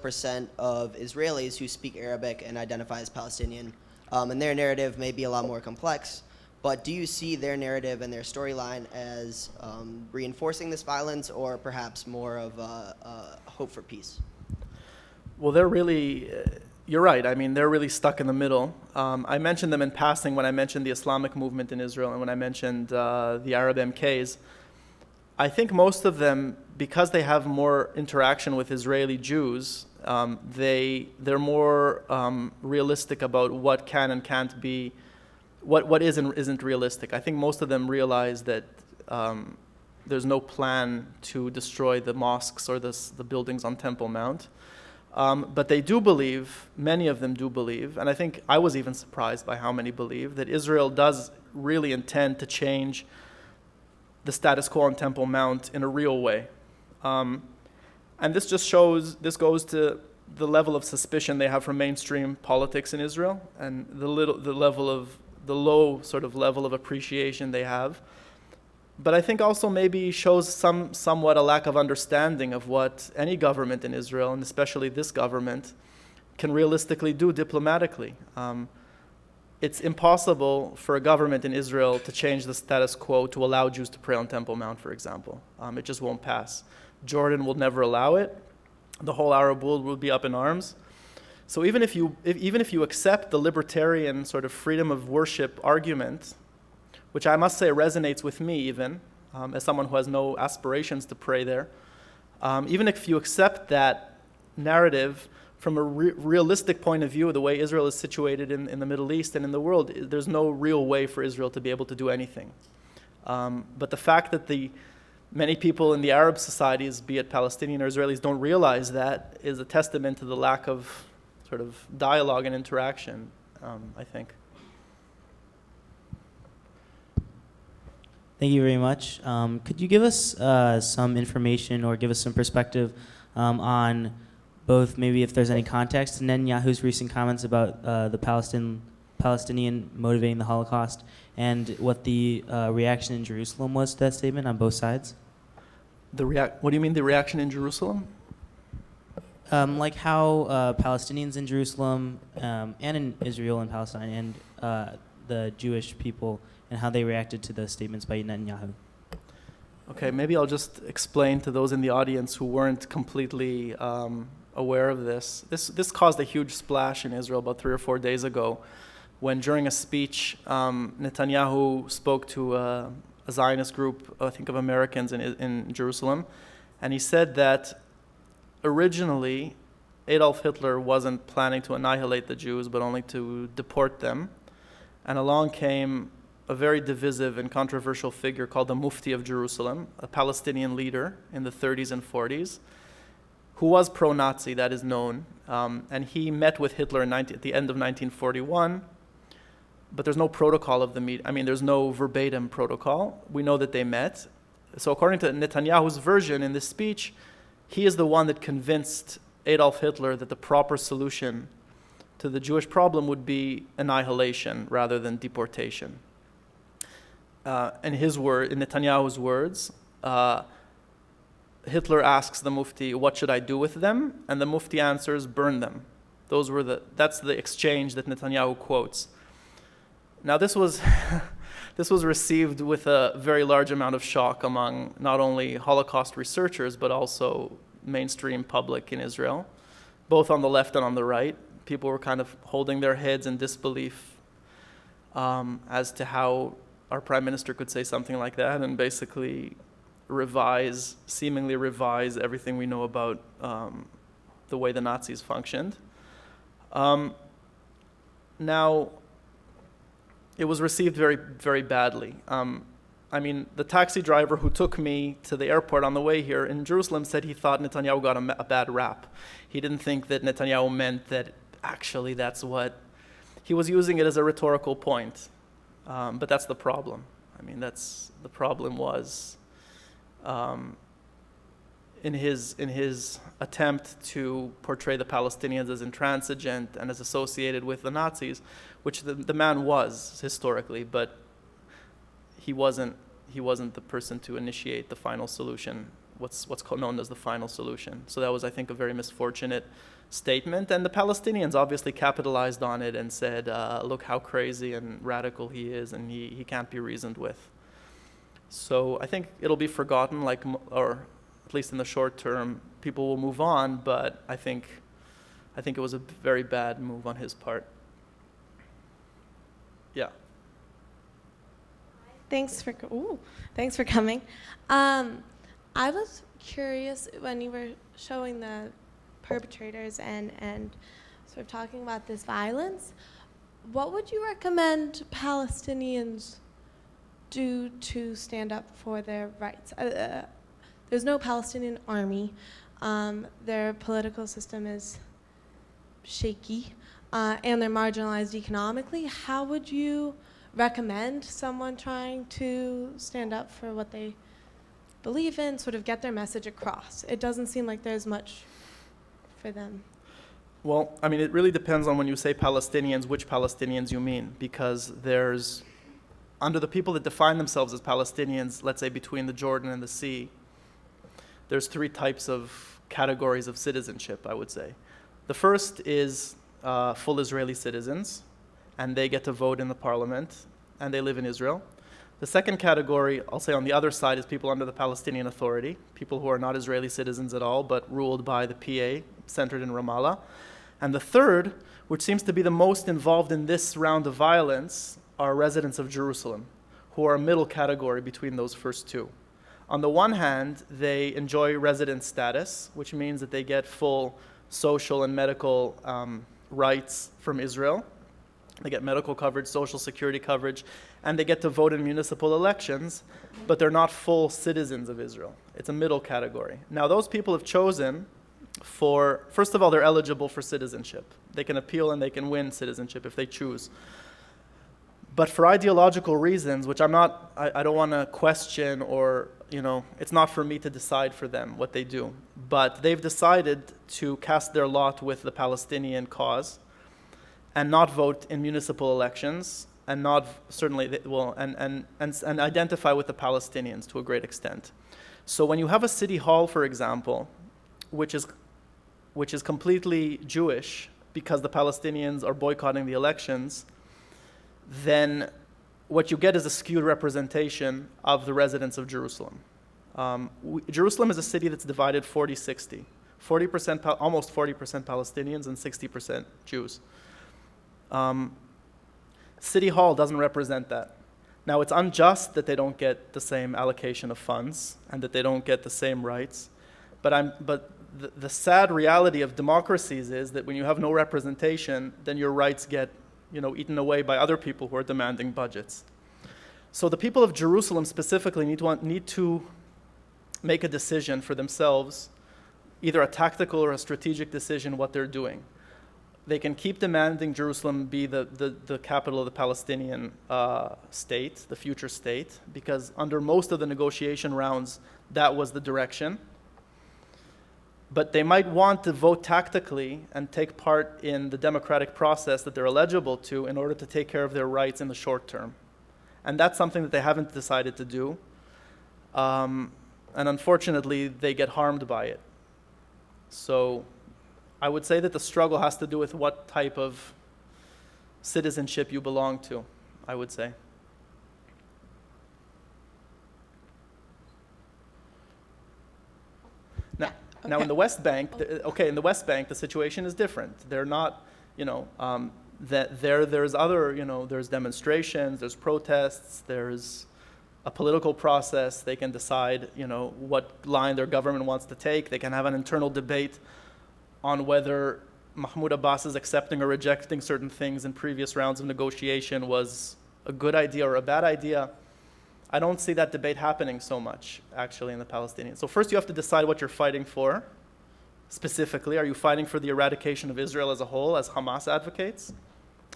of Israelis who speak Arabic and identify as Palestinian. And their narrative may be a lot more complex, but do you see their narrative and their storyline as reinforcing this violence, or perhaps more of a hope for peace? Well, they're really, you're right. I mean, they're really stuck in the middle. I mentioned them in passing when I mentioned the Islamic movement in Israel and when I mentioned the Arab MKs. I think most of them, because they have more interaction with Israeli Jews, they're more realistic about what can and can't be, what is and isn't realistic. I think most of them realize that there's no plan to destroy the mosques or the buildings on Temple Mount. But they do believe, many of them do believe, and I think I was even surprised by how many believe, that Israel does really intend to change the status quo on Temple Mount in a real way. And this just this goes to the level of suspicion they have for mainstream politics in Israel, and the low sort of level of appreciation they have. But I think also maybe shows somewhat a lack of understanding of what any government in Israel, and especially this government, can realistically do diplomatically. It's impossible for a government in Israel to change the status quo to allow Jews to pray on Temple Mount, for example. It just won't pass. Jordan will never allow it. The whole Arab world will be up in arms. So even if you accept the libertarian sort of freedom of worship argument, which I must say resonates with me even, as someone who has no aspirations to pray there, even if you accept that narrative from a realistic point of view, the way Israel is situated in the Middle East and in the world, there's no real way for Israel to be able to do anything. But the fact that many people in the Arab societies, be it Palestinian or Israelis, don't realize that is a testament to the lack of sort of dialogue and interaction, I think. Thank you very much. Could you give us some information or give us some perspective on both, maybe if there's any context to Netanyahu's recent comments about the Palestinian motivating the Holocaust, and what the reaction in Jerusalem was to that statement on both sides? What do you mean, the reaction in Jerusalem? Like how Palestinians in Jerusalem and in Israel and Palestine and the Jewish people, and how they reacted to the statements by Netanyahu. Okay, maybe I'll just explain to those in the audience who weren't completely aware of this. This caused a huge splash in Israel about 3 or 4 days ago, when during a speech, Netanyahu spoke to a Zionist group, I think of Americans in Jerusalem, and he said that originally Adolf Hitler wasn't planning to annihilate the Jews, but only to deport them. And along came a very divisive and controversial figure called the Mufti of Jerusalem, a Palestinian leader in the 30s and 40s, who was pro-Nazi, that is known, and he met with Hitler at the end of 1941, but there's no protocol of the meet. I mean, there's no verbatim protocol. We know that they met. So according to Netanyahu's version in this speech, he is the one that convinced Adolf Hitler that the proper solution to the Jewish problem would be annihilation rather than deportation. In Netanyahu's words, Hitler asks the Mufti, "What should I do with them?" And the Mufti answers, "Burn them." That's the exchange that Netanyahu quotes. Now this was this was received with a very large amount of shock among not only Holocaust researchers but also mainstream public in Israel, both on the left and on the right. People were kind of holding their heads in disbelief as to how our prime minister could say something like that and basically seemingly revise everything we know about the way the Nazis functioned. Now, it was received very, very badly. I mean, the taxi driver who took me to the airport on the way here in Jerusalem said he thought Netanyahu got a bad rap. He didn't think that Netanyahu meant that actually that's what... He was using it as a rhetorical point. But that's the problem. I mean, the problem was in his attempt to portray the Palestinians as intransigent and as associated with the Nazis, which the man was historically, but he wasn't the person to initiate the final solution, what's known as the final solution. So that was, I think, a very misfortunate statement, and the Palestinians obviously capitalized on it and said, look how crazy and radical he is, and he can't be reasoned with. So I think it'll be forgotten, or at least in the short term, people will move on, but I think it was a very bad move on his part. Yeah. Thanks for coming. I was curious when you were showing the perpetrators and sort of talking about this violence, what would you recommend Palestinians do to stand up for their rights? There's no Palestinian army. Their political system is shaky, and they're marginalized economically. How would you recommend someone trying to stand up for what they believe in, sort of get their message across? It doesn't seem like there's much for them. Well, I mean, it really depends on when you say Palestinians, which Palestinians you mean, because there's, under the people that define themselves as Palestinians, let's say between the Jordan and the sea, there's three types of categories of citizenship, I would say. The first is full Israeli citizens, and they get to vote in the parliament, and they live in Israel. The second category, I'll say on the other side, is people under the Palestinian Authority, people who are not Israeli citizens at all, but ruled by the PA, centered in Ramallah. And the third, which seems to be the most involved in this round of violence, are residents of Jerusalem, who are a middle category between those first two. On the one hand, they enjoy resident status, which means that they get full social and medical rights from Israel. They get medical coverage, social security coverage, and they get to vote in municipal elections, but they're not full citizens of Israel. It's a middle category. Now, those people have chosen first of all, they're eligible for citizenship. They can appeal and they can win citizenship if they choose. But for ideological reasons, which I don't want to question or, it's not for me to decide for them what they do. But they've decided to cast their lot with the Palestinian cause and not vote in municipal elections, and not and identify with the Palestinians to a great extent. So when you have a city hall, for example, which is completely Jewish because the Palestinians are boycotting the elections, then what you get is a skewed representation of the residents of Jerusalem. Jerusalem is a city that's divided 40-60. Almost 40% Palestinians and 60% Jews. City Hall doesn't represent that. Now, it's unjust that they don't get the same allocation of funds and that they don't get the same rights. But the sad reality of democracies is that when you have no representation, then your rights get eaten away by other people who are demanding budgets. So the people of Jerusalem specifically need to make a decision for themselves either a tactical or a strategic decision what they're doing. They can keep demanding Jerusalem be the capital of the Palestinian state, the future state, because under most of the negotiation rounds, that was the direction. But they might want to vote tactically and take part in the democratic process that they're eligible to in order to take care of their rights in the short term. And that's something that they haven't decided to do. And unfortunately, they get harmed by it. So I would say that the struggle has to do with what type of citizenship you belong to, I would say. Now in the West Bank, in the West Bank, the situation is different. They're not, there's other, there's demonstrations, there's protests, there's a political process. They can decide, what line their government wants to take. They can have an internal debate on whether Mahmoud Abbas is accepting or rejecting certain things in previous rounds of negotiation was a good idea or a bad idea. I don't see that debate happening so much, actually, in the Palestinians. So first you have to decide what you're fighting for. Specifically, are you fighting for the eradication of Israel as a whole, as Hamas advocates?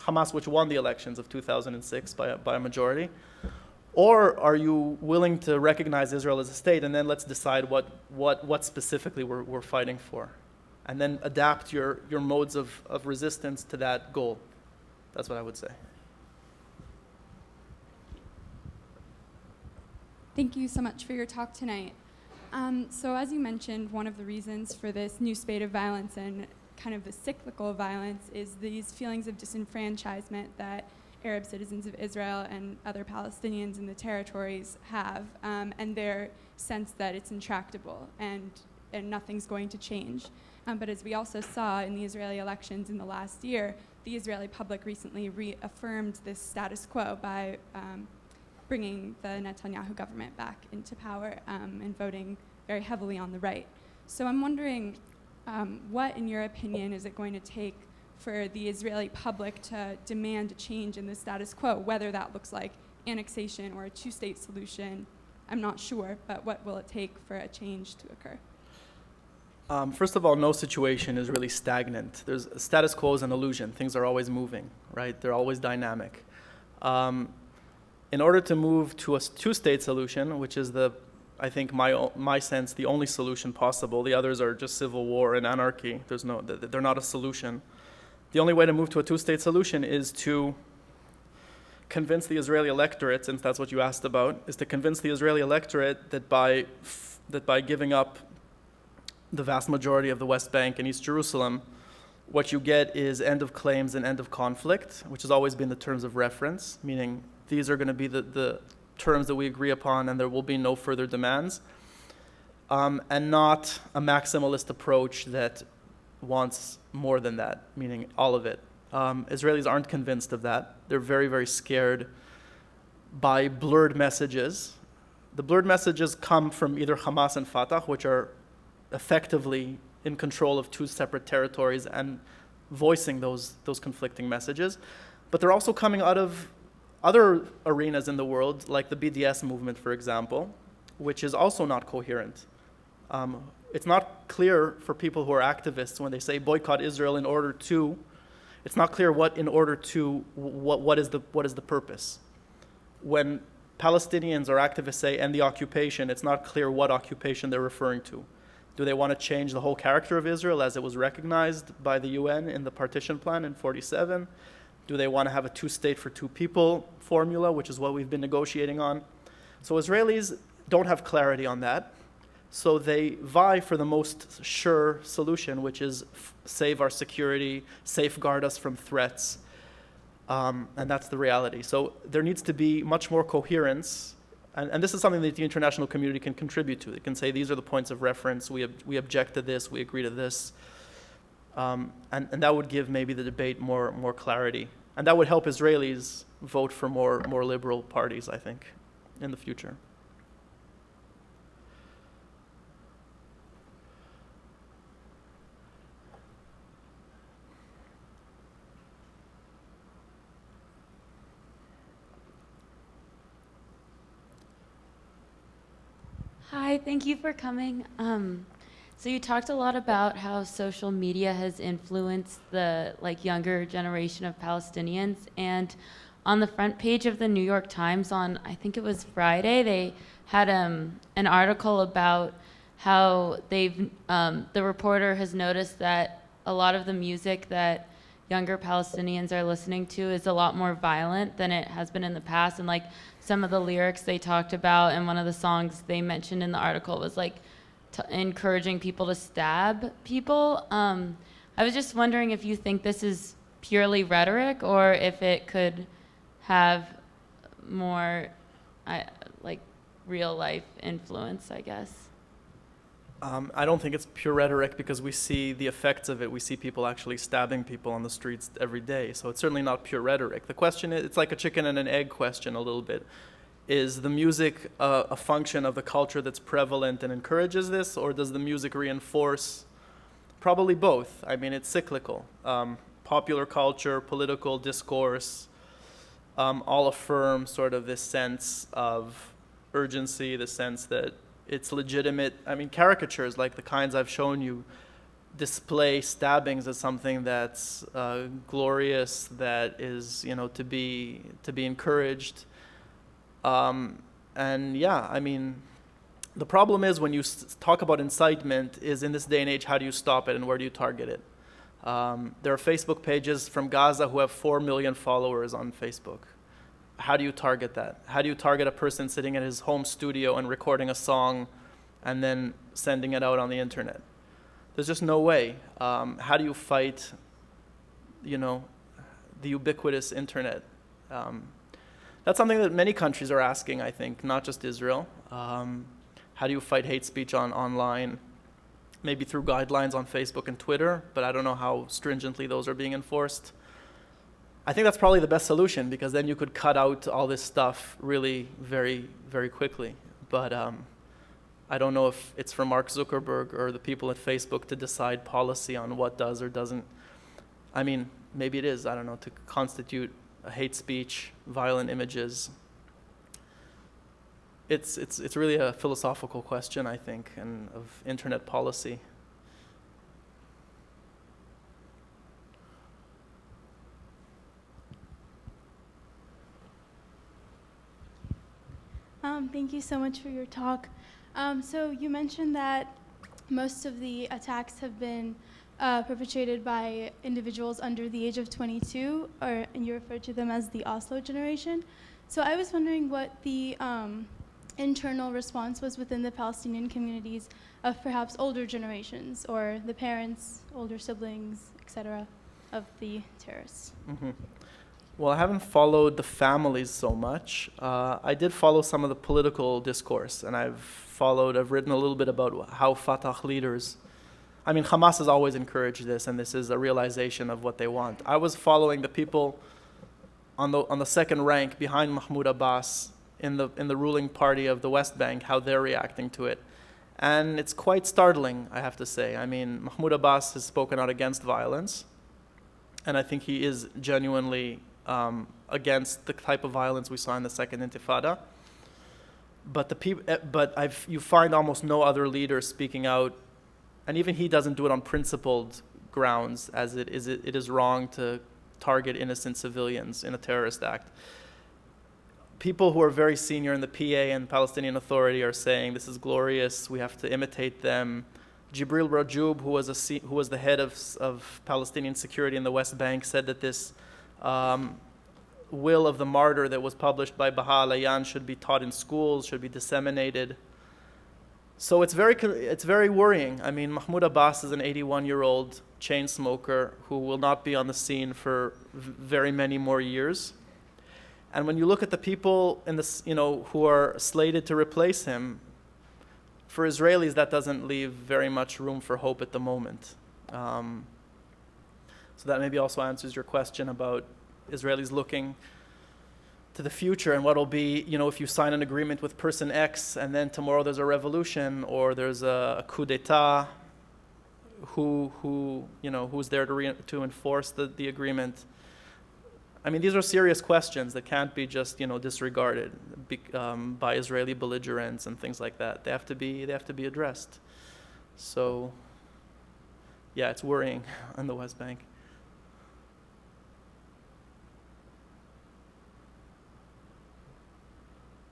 Hamas, which won the elections of 2006 by a majority. Or are you willing to recognize Israel as a state, and then let's decide what specifically we're fighting for. And then adapt your modes of resistance to that goal. That's what I would say. Thank you so much for your talk tonight. So as you mentioned, one of the reasons for this new spate of violence and kind of the cyclical violence is these feelings of disenfranchisement that Arab citizens of Israel and other Palestinians in the territories have, and their sense that it's intractable and nothing's going to change. But as we also saw in the Israeli elections in the last year, the Israeli public recently reaffirmed this status quo by bringing the Netanyahu government back into power and voting very heavily on the right. So I'm wondering, what, in your opinion, is it going to take for the Israeli public to demand a change in the status quo, whether that looks like annexation or a two-state solution? I'm not sure, but what will it take for a change to occur? First of all, no situation is really stagnant. There's status quo is an illusion. Things are always moving, right? They're always dynamic. In order to move to a two-state solution, which is I think my sense, the only solution possible. The others are just civil war and anarchy. They're not a solution. The only way to move to a two-state solution is to convince the Israeli electorate, since that's what you asked about, is to convince the Israeli electorate that by giving up the vast majority of the West Bank and East Jerusalem, what you get is end of claims and end of conflict, which has always been the terms of reference, meaning these are going to be the terms that we agree upon and there will be no further demands, and not a maximalist approach that wants more than that, meaning all of it. Israelis aren't convinced of that. They're very, very scared by blurred messages. The blurred messages come from either Hamas and Fatah, which are effectively in control of two separate territories and voicing those conflicting messages. But they're also coming out of other arenas in the world, like the BDS movement, for example, which is also not coherent. It's not clear for people who are activists when they say boycott Israel in order to. It's not clear what in order to. What is the purpose? When Palestinians or activists say end the occupation, it's not clear what occupation they're referring to. Do they want to change the whole character of Israel as it was recognized by the UN in the partition plan in 1947? Do they want to have a two-state for two people formula, which is what we've been negotiating on? So Israelis don't have clarity on that. So they vie for the most sure solution, which is save our security, safeguard us from threats. And that's the reality. So there needs to be much more coherence. And this is something that the international community can contribute to. It can say, these are the points of reference. We object to this. We agree to this. And that would give maybe the debate more clarity. And that would help Israelis vote for more liberal parties, I think, in the future. Hi, thank you for coming. So you talked a lot about how social media has influenced the younger generation of Palestinians, and on the front page of the New York Times on, I think it was Friday, they had an article about how the reporter has noticed that a lot of the music that younger Palestinians are listening to is a lot more violent than it has been in the past. And some of the lyrics they talked about, and one of the songs they mentioned in the article was encouraging people to stab people. I was just wondering if you think this is purely rhetoric, or if it could have more real life influence, I guess. I don't think it's pure rhetoric, because we see the effects of it. We see people actually stabbing people on the streets every day. So it's certainly not pure rhetoric. The question is, it's like a chicken and an egg question a little bit. Is the music a function of the culture that's prevalent and encourages this, or does the music reinforce? Probably both. I mean, it's cyclical. Popular culture, political discourse, all affirm sort of this sense of urgency, the sense that it's legitimate. I mean, caricatures like the kinds I've shown you display stabbings as something that's glorious, that is, to be encouraged. And yeah, I mean, the problem is when you talk about incitement is, in this day and age, how do you stop it and where do you target it? There are Facebook pages from Gaza who have 4 million followers on Facebook. How do you target that? How do you target a person sitting in his home studio and recording a song and then sending it out on the internet? There's just no way. How do you fight, the ubiquitous internet? That's something that many countries are asking, I think, not just Israel. How do you fight hate speech online? Maybe through guidelines on Facebook and Twitter, but I don't know how stringently those are being enforced. I think that's probably the best solution, because then you could cut out all this stuff really very, very quickly. But I don't know if it's for Mark Zuckerberg or the people at Facebook to decide policy on what does or doesn't. I mean, maybe it is, I don't know, to constitute a hate speech, violent images. It's really a philosophical question, I think, and of internet policy. Thank you so much for your talk. So you mentioned that most of the attacks have been perpetrated by individuals under the age of 22, and you referred to them as the Oslo generation. So I was wondering what the internal response was within the Palestinian communities of perhaps older generations, or the parents, older siblings, etc., of the terrorists. Mm-hmm. Well, I haven't followed the families so much. I did follow some of the political discourse, and I've written a little bit about how Fatah leaders, I mean, Hamas has always encouraged this, and this is a realization of what they want. I was following the people on the second rank behind Mahmoud Abbas in the ruling party of the West Bank, how they're reacting to it. And it's quite startling, I have to say. I mean, Mahmoud Abbas has spoken out against violence, and I think he is genuinely against the type of violence we saw in the Second Intifada. But you find almost no other leader speaking out, and even he doesn't do it on principled grounds, as it is wrong to target innocent civilians in a terrorist act. People who are very senior in the PA and Palestinian Authority are saying this is glorious, we have to imitate them. Jibril Rajoub, who was the head of Palestinian security in the West Bank, said that this will of the martyr that was published by Baha Alayan should be taught in schools, should be disseminated. So it's very worrying. I mean, Mahmoud Abbas is an 81-year-old chain smoker who will not be on the scene for very many more years. And when you look at the people who are slated to replace him, for Israelis that doesn't leave very much room for hope at the moment. So that maybe also answers your question about Israelis looking to the future and what will be, if you sign an agreement with person X and then tomorrow there's a revolution or there's a coup d'etat, who's there to enforce the agreement? I mean, these are serious questions that can't be just disregarded by Israeli belligerents and things like that. They have to be addressed. So, yeah, it's worrying on the West Bank.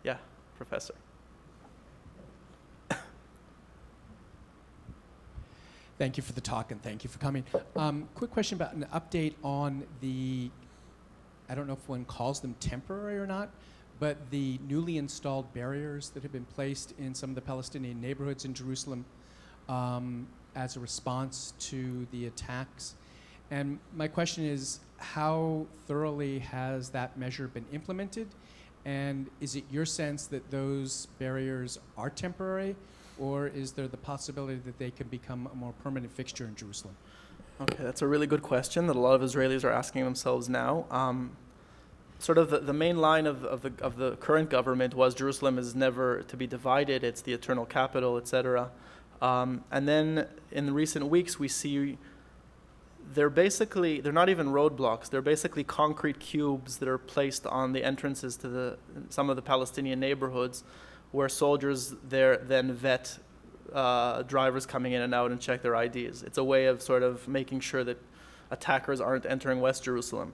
Yeah, Professor. Thank you for the talk and thank you for coming. Quick question about an update on the, I don't know if one calls them temporary or not, but the newly installed barriers that have been placed in some of the Palestinian neighborhoods in Jerusalem as a response to the attacks. And my question is, how thoroughly has that measure been implemented? And is it your sense that those barriers are temporary, or is there the possibility that they can become a more permanent fixture in Jerusalem? Okay, that's a really good question that a lot of Israelis are asking themselves now. Sort of the main line of the current government was Jerusalem is never to be divided, it's the eternal capital, etc. And then in recent weeks we see they're not even roadblocks, they're basically concrete cubes that are placed on the entrances to some of the Palestinian neighborhoods, where soldiers there then vet drivers coming in and out and check their IDs. It's a way of sort of making sure that attackers aren't entering West Jerusalem.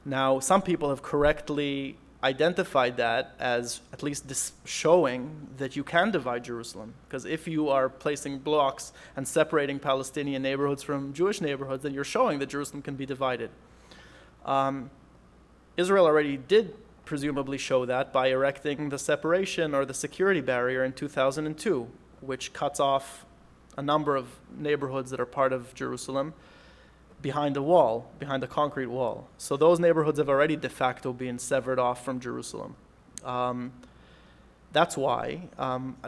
Now, some people have correctly identified that as at least showing that you can divide Jerusalem. Because if you are placing blocks and separating Palestinian neighborhoods from Jewish neighborhoods, then you're showing that Jerusalem can be divided. Israel already did presumably show that by erecting the separation or the security barrier in 2002, which cuts off a number of neighborhoods that are part of Jerusalem behind a wall, behind a concrete wall. So those neighborhoods have already de facto been severed off from Jerusalem. That's why.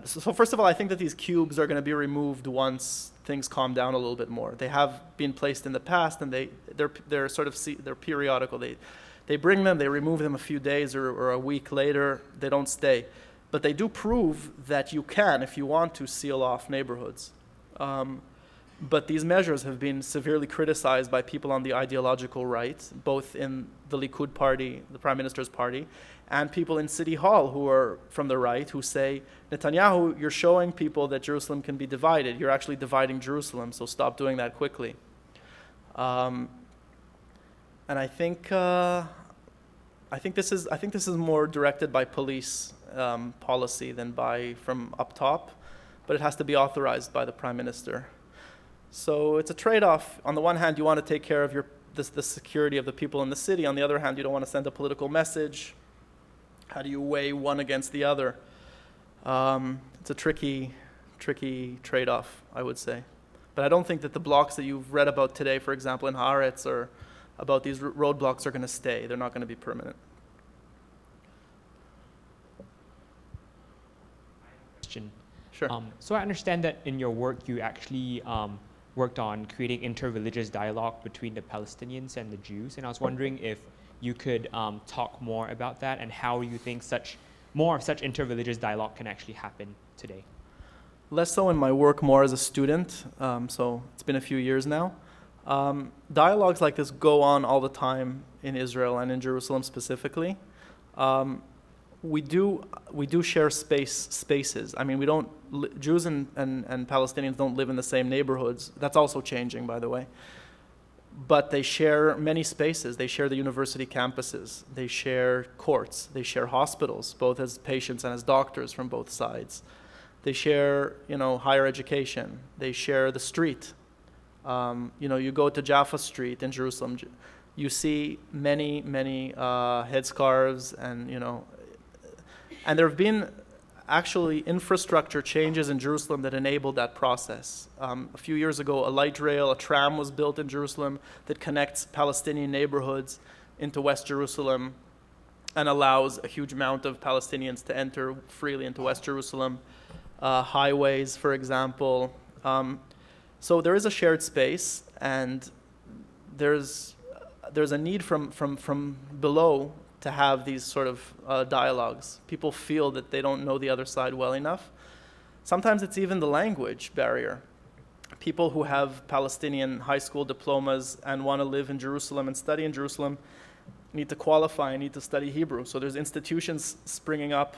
So first of all, I think that these cubes are going to be removed once things calm down a little bit more. They have been placed in the past, and they're sort of they're periodical. They bring them, they remove them a few days or a week later, they don't stay. But they do prove that you can, if you want to, seal off neighborhoods. But these measures have been severely criticized by people on the ideological right, both in the Likud party, the Prime Minister's party, and people in City Hall who are from the right, who say, Netanyahu, you're showing people that Jerusalem can be divided. You're actually dividing Jerusalem, so stop doing that quickly. And I think this is more directed by police policy than from up top, but it has to be authorized by the Prime Minister. So it's a trade-off. On the one hand, you want to take care of the security of the people in the city. On the other hand, you don't want to send a political message. How do you weigh one against the other? It's a tricky trade-off, I would say. But I don't think that the blocks that you've read about today, for example, in Haaretz, or about these roadblocks are going to stay. They're not going to be permanent. Sure. So I understand that in your work you actually worked on creating interreligious dialogue between the Palestinians and the Jews, and I was wondering if you could talk more about that and how you think more of such interreligious dialogue can actually happen today. Less so in my work, more as a student, so it's been a few years now. Dialogues like this go on all the time in Israel and in Jerusalem specifically. We do share spaces. I mean, Jews and Palestinians don't live in the same neighborhoods. That's also changing, by the way. But they share many spaces. They share the university campuses. They share courts. They share hospitals, both as patients and as doctors from both sides. They share, higher education. They share the street. You go to Jaffa Street in Jerusalem, you see many headscarves, and there have been actually infrastructure changes in Jerusalem that enabled that process. A few years ago, a light rail, a tram was built in Jerusalem that connects Palestinian neighborhoods into West Jerusalem and allows a huge amount of Palestinians to enter freely into West Jerusalem. Highways, for example. So there is a shared space, and there's a need from below to have these sort of dialogues. People feel that they don't know the other side well enough. Sometimes it's even the language barrier. People who have Palestinian high school diplomas and want to live in Jerusalem and study in Jerusalem need to qualify and need to study Hebrew. So there's institutions springing up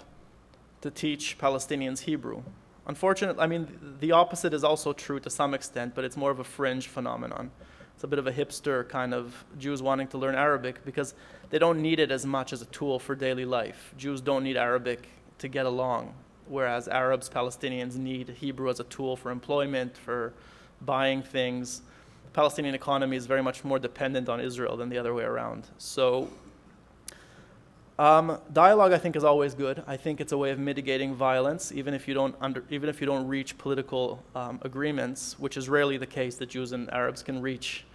to teach Palestinians Hebrew. Unfortunately, I mean, the opposite is also true to some extent, but it's more of a fringe phenomenon. It's a bit of a hipster kind of Jews wanting to learn Arabic because they don't need it as much as a tool for daily life. Jews don't need Arabic to get along, whereas Arabs, Palestinians need Hebrew as a tool for employment, for buying things. The Palestinian economy is very much more dependent on Israel than the other way around. So dialogue, I think, is always good. I think it's a way of mitigating violence, even if you don't reach political agreements, which is rarely the case that Jews and Arabs can reach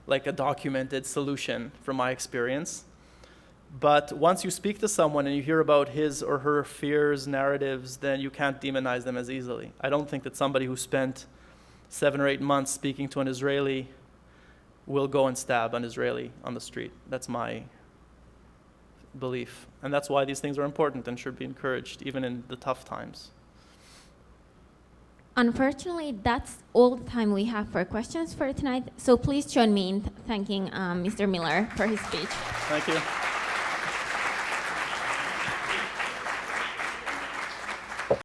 like a documented solution, from my experience. But once you speak to someone and you hear about his or her fears, narratives, then you can't demonize them as easily. I don't think that somebody who spent 7 or 8 months speaking to an Israeli will go and stab an Israeli on the street. That's my belief. And that's why these things are important and should be encouraged, even in the tough times. Unfortunately, that's all the time we have for questions for tonight. So please join me in thanking Mr. Miller for his speech. Thank you.